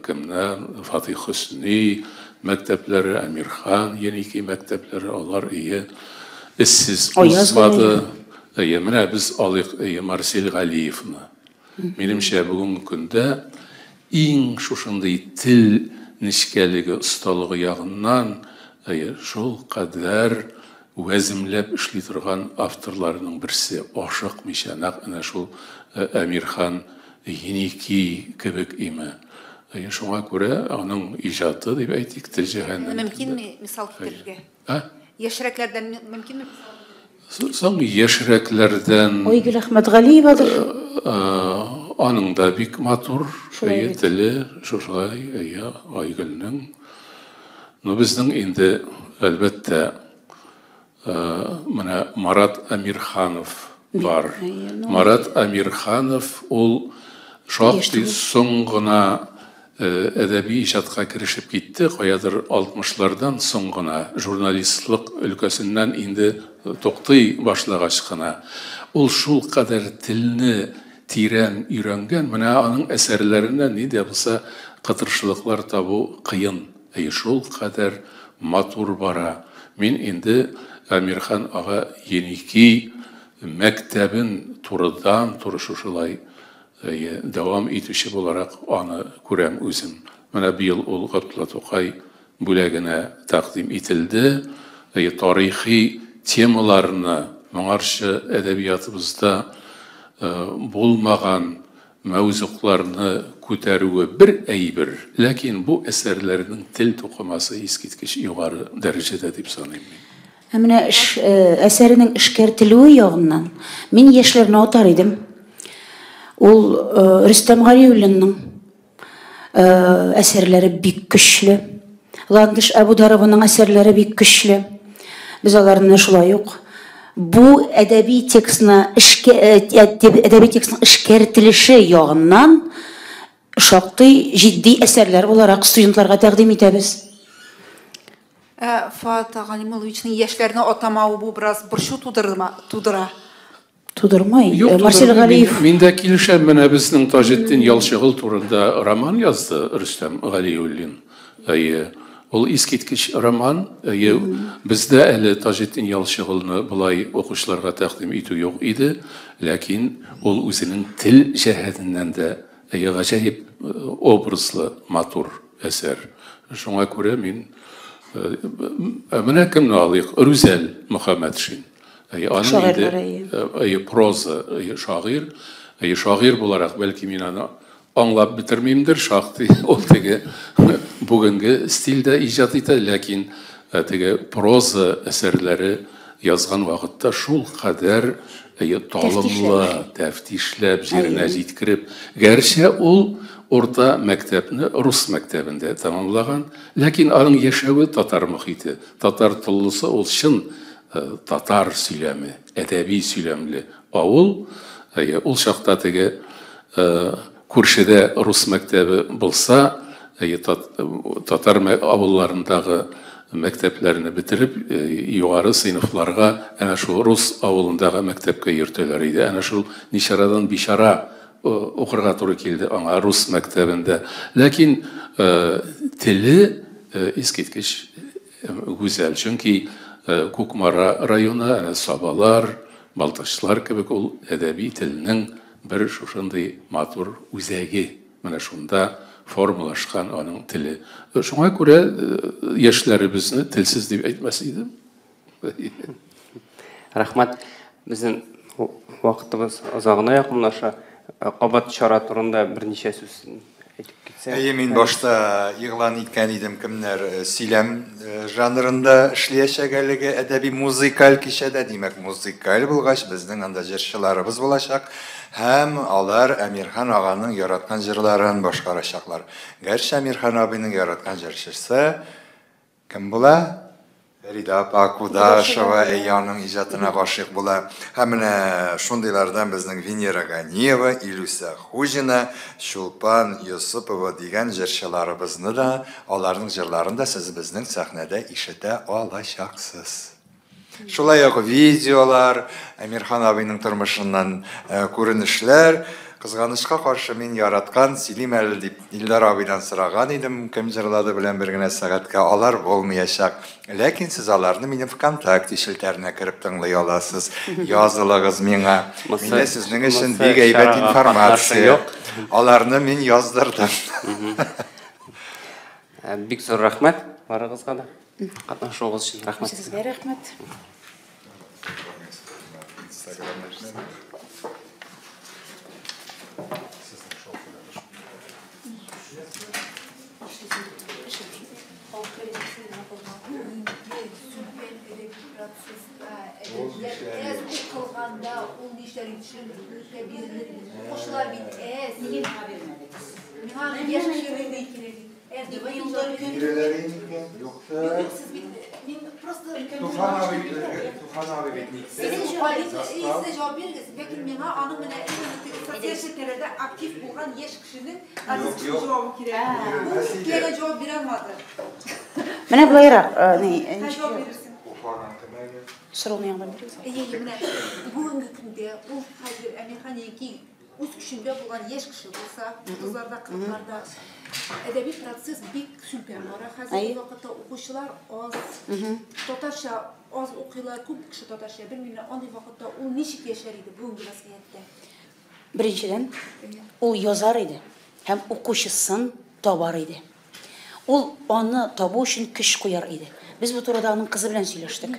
кемнәр, Фатих Хөсни мәктәпләре, Әмирхан, Еники мәктәпләре, алар эссез узмады. Менә без алыйк Марсель Галиевны. Минемчә, бүгенге көндә иң шушындый тел нечкәлеге, осталыгы ягыннан шул кадәр вәземләп эшли торган авторларның берсе, ашыкмыйча, нәкъ шул Әмирхан Еники кебек име. Шуңа күрә аның иҗаты дип әйтик, тел җәһәннәм. Мөмкинме мисал китерергә? Яшьрәкләрдән мөмкинме? Соң яшьрәкләрдән Айгөл Әхмәтгалиевадыр. Аның да бик матур теле, шулай, Айгөлнең. Но безнең инде әлбәттә менә Марат Әмирханов бар. Марат Әмирханов ул шактый соң гына әдәби иҗатка керешеп китте, каядыр 60-лардан соң гына журналистлык өлкәсеннән инде токтый башлагач кына. Ул шул кадәр телне тирән өйрәнгән, менә аның әсәрләреннән ни дә булса кытыршылыклар табу кыен. Шул кадәр матур бара. Мин инде Әмирхан ага Еники мәктәбен турыдан туры шушылай дәвам итүче буларак аны күрәм үзем. Менә быел ул Габдулла Тукай бүләгенә тәкъдим ителде. Тарихи темаларны моңарчы әдәбиятыбызда булмаган мавзукларны күтәрүе бер әйбер, ләкин бу әсәрләрнең тел тукымасы искиткеч югары дәрәҗәдә дип саныйм мин. Менә әсәренең эшкәртелүе ягыннан мин яшьләрне атар идем. Ул Рөстәм Галиуллинның әсәрләре бик көчле. Ландыш Абударовның әсәрләре бик көчле. Без аларны шулай ук бу әдәби текстны эшкәртелеше ягыннан шактый җитди әсәрләр буларак студентларга тәкъдим итәбез. Фат Галимулловичның яшьләрне атамавы бу бераз борчу тудыра. Тудырмай. Марсель Галиев. Мин дә килешәм, менә безнең Таҗетдин Ялчыгыл турында роман язды Рөстәм Галиуллин. Ул искиткеч роман, бездә әле Таҗетдин Ялчыгылны булай укучыларга тәкъдим итү юк иде, ләкин ул үзенең тел җәһәтеннән дә гаҗәеп образлы, матур әсәр. Шуңа күрә мин менә кемне алыйк? Рүзәл Мөхәммәтшин. Аның проза шагыйрь, шагыйрь буларак бәлки мин аны аңлап битермимдер, шактый ул теге бүгенге стильдә иҗат итә, ләкин теге проза әсәрләре язган вакытта шул кадәр талымлы, тәфтишләп, җиренә җиткереп, гәрчә ул орта мәктәпне рус мәктәбендә тәмамлаган, ләкин аның яшәве татар мөхите, татар тыллысы, ул чын татар сөйләме, әдәби сөйләмле авыл. Ул чакта теге күршедә рус мәктәбе булса, татар авылларындагы мәктәпләрне битереп, югары сыйныфларга әнә шул рус авылындагы мәктәпкә йөртәләр иде. Әнә шул нишарадан бишара укырга туры килде аңа рус мәктәбендә. Ләкин теле искиткеч гүзәл, чөнки Кукмара районы, Сабалар, Балтачлар кебек ул әдәби телнең бер шушындый матур үзәге. Менә шунда формалашкан аның теле. Шуңа күрә яшьләребезне телсез дип әйтмәс идем. Рәхмәт. Безнең вакытыбыз азагына якынлаша. Кабат чара турында берничә сүз әйтеп китсәң. Мин башта игълан иткән идем, кемнәр сөйләм жанрында эшләячәклеге әдәби музыкаль кичәдә, димәк музыкаль булгач безнең анда җырчыларыбыз булачак. Һәм алар Әмирхан аганың яраткан җырларын башкарачаклар. Гәрчә Әмирхан абыйның яраткан җырчысы кем була? Фәрида апа Кудашева аның иҗатына гашыйк була. Һәм менә шундыйлардан безнең Венера Ганиева, Илюса Хужина, Шулпан Юсупова дигән җырчыларыбызны да, аларның җырларын да сез безнең сәхнәдә ишетә алачаксыз. Шулай ук видеолар, Әмирхан абыйның тормышыннан күренешләр, кызганычка каршы мин яраткан Силим әле дип Илдар абыйдан сораган идем, кем җырлады белән бер генә сәгатькә, алар булмаячак. Ләкин сез аларны минем ВКонтакте шелтәренә кереп тыңлый аласыз. Язылыгыз миңа. Мине сезнең өчен бик әйбәт информация. Аларны мин яздырдым. Бик зур рәхмәт барыгызга да. Катнашуыгыз өчен рәхмәт. Сезгә рәхмәт. Менә булайрак, Soruğunu yandan Менә бүгенге көндә ул хәзер Әмирхан яки үз көчендә булган яшь кеше булса, кызларда, кызларда әдәби процесс бик сүпер бара. Хәзер вакытта укучылар аз, татарча аз укыйлар, күп кеше татарча белмиләр. Андый вакытта ул ничек яшәр иде бүгенге вазгыятьтә? Беренчедән, ул язар иде һәм укучысын табар иде. Ул аны табу өчен көч куяр иде. Без бу турыда аның кызы белән сөйләштек.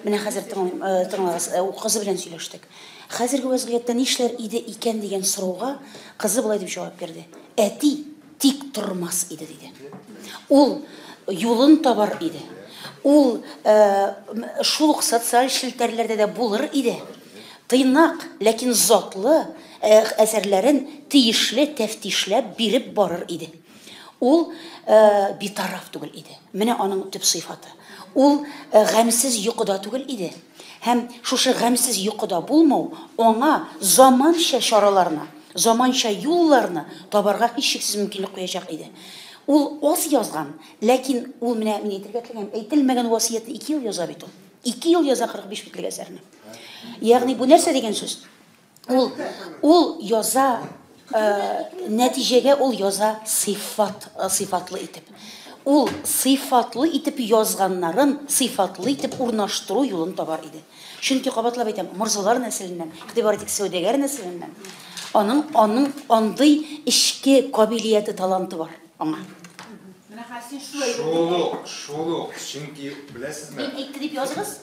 Менә хәзер тыңлагыз, кызы белән сөйләштек. Хәзерге вазгыятьтә нишләр иде икән дигән сорауга кызы булай дип җавап бирде. Әти тик тормас иде диде. Ул юлын табар иде. Ул шул ук социаль челтәрләрдә дә булыр иде. Тыйнак, ләкин затлы әсәрләрен тиешле тәфтишләп биреп барыр иде. Ул битараф түгел иде. Менә аның төп сыйфаты. Ул гамьсез йокыда түгел иде. Һәм шушы гамьсез йокыда булмау аңа заманча чараларны, заманча юлларны табарга һичшиксез мөмкинлек куячак иде. Ул аз язган, ләкин ул менә мин әйтергә теләгән, әйтелмәгән васыятны 2 ел яза бит ул. 2 ел яза 45 битлек әсәрне. Ягъни бу нәрсә дигән сүз? Ул яза нәтиҗәгә ул яза сыйфатлы итеп. Ул сыйфатлы итеп язганнарын сыйфатлы итеп урнаштыру юлын табар иде. Чөнки кабатлап әйтәм, Морзалар нәселеннән, Игътибар Сәүдәгәр нәселеннән аның андый ичке кабилияте, таланты бар аңа. Шулук, чөнки беләсезме? Мин әйтте дип языгыз?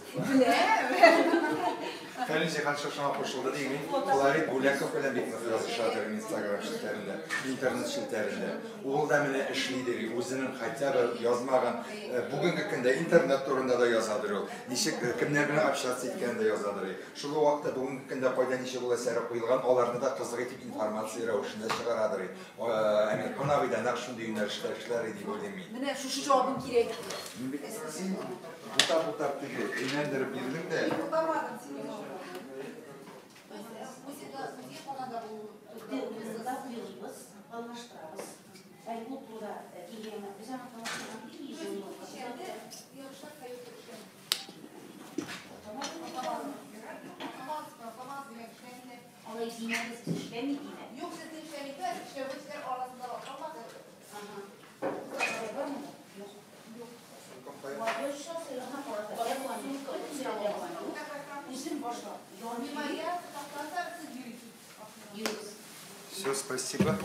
Фәнис җиһан шуңа кушылды дигән. Флорид Гуляков белән бик нык язышадыр Instagram челтәрендә, интернет челтәрендә. Ул да менә эшлидер, үзенең хотя бы язмаган бүгенге көндә интернет турында да язадыр ул. Ничек кемнәр белән общаться иткәндә язадыр. Шул вакытта бүгенге көндә кайда ничек ул әсәре куелган, аларны да кызык итеп информация рәвешендә чыгарадыр. Американ абыйда нәкъ шундый юнәлештә эшләр дип уйлыйм мин. Менә шушы җавабым кирәк. Син бутап тиге, инәндер бирдең дә. Все, спасибо.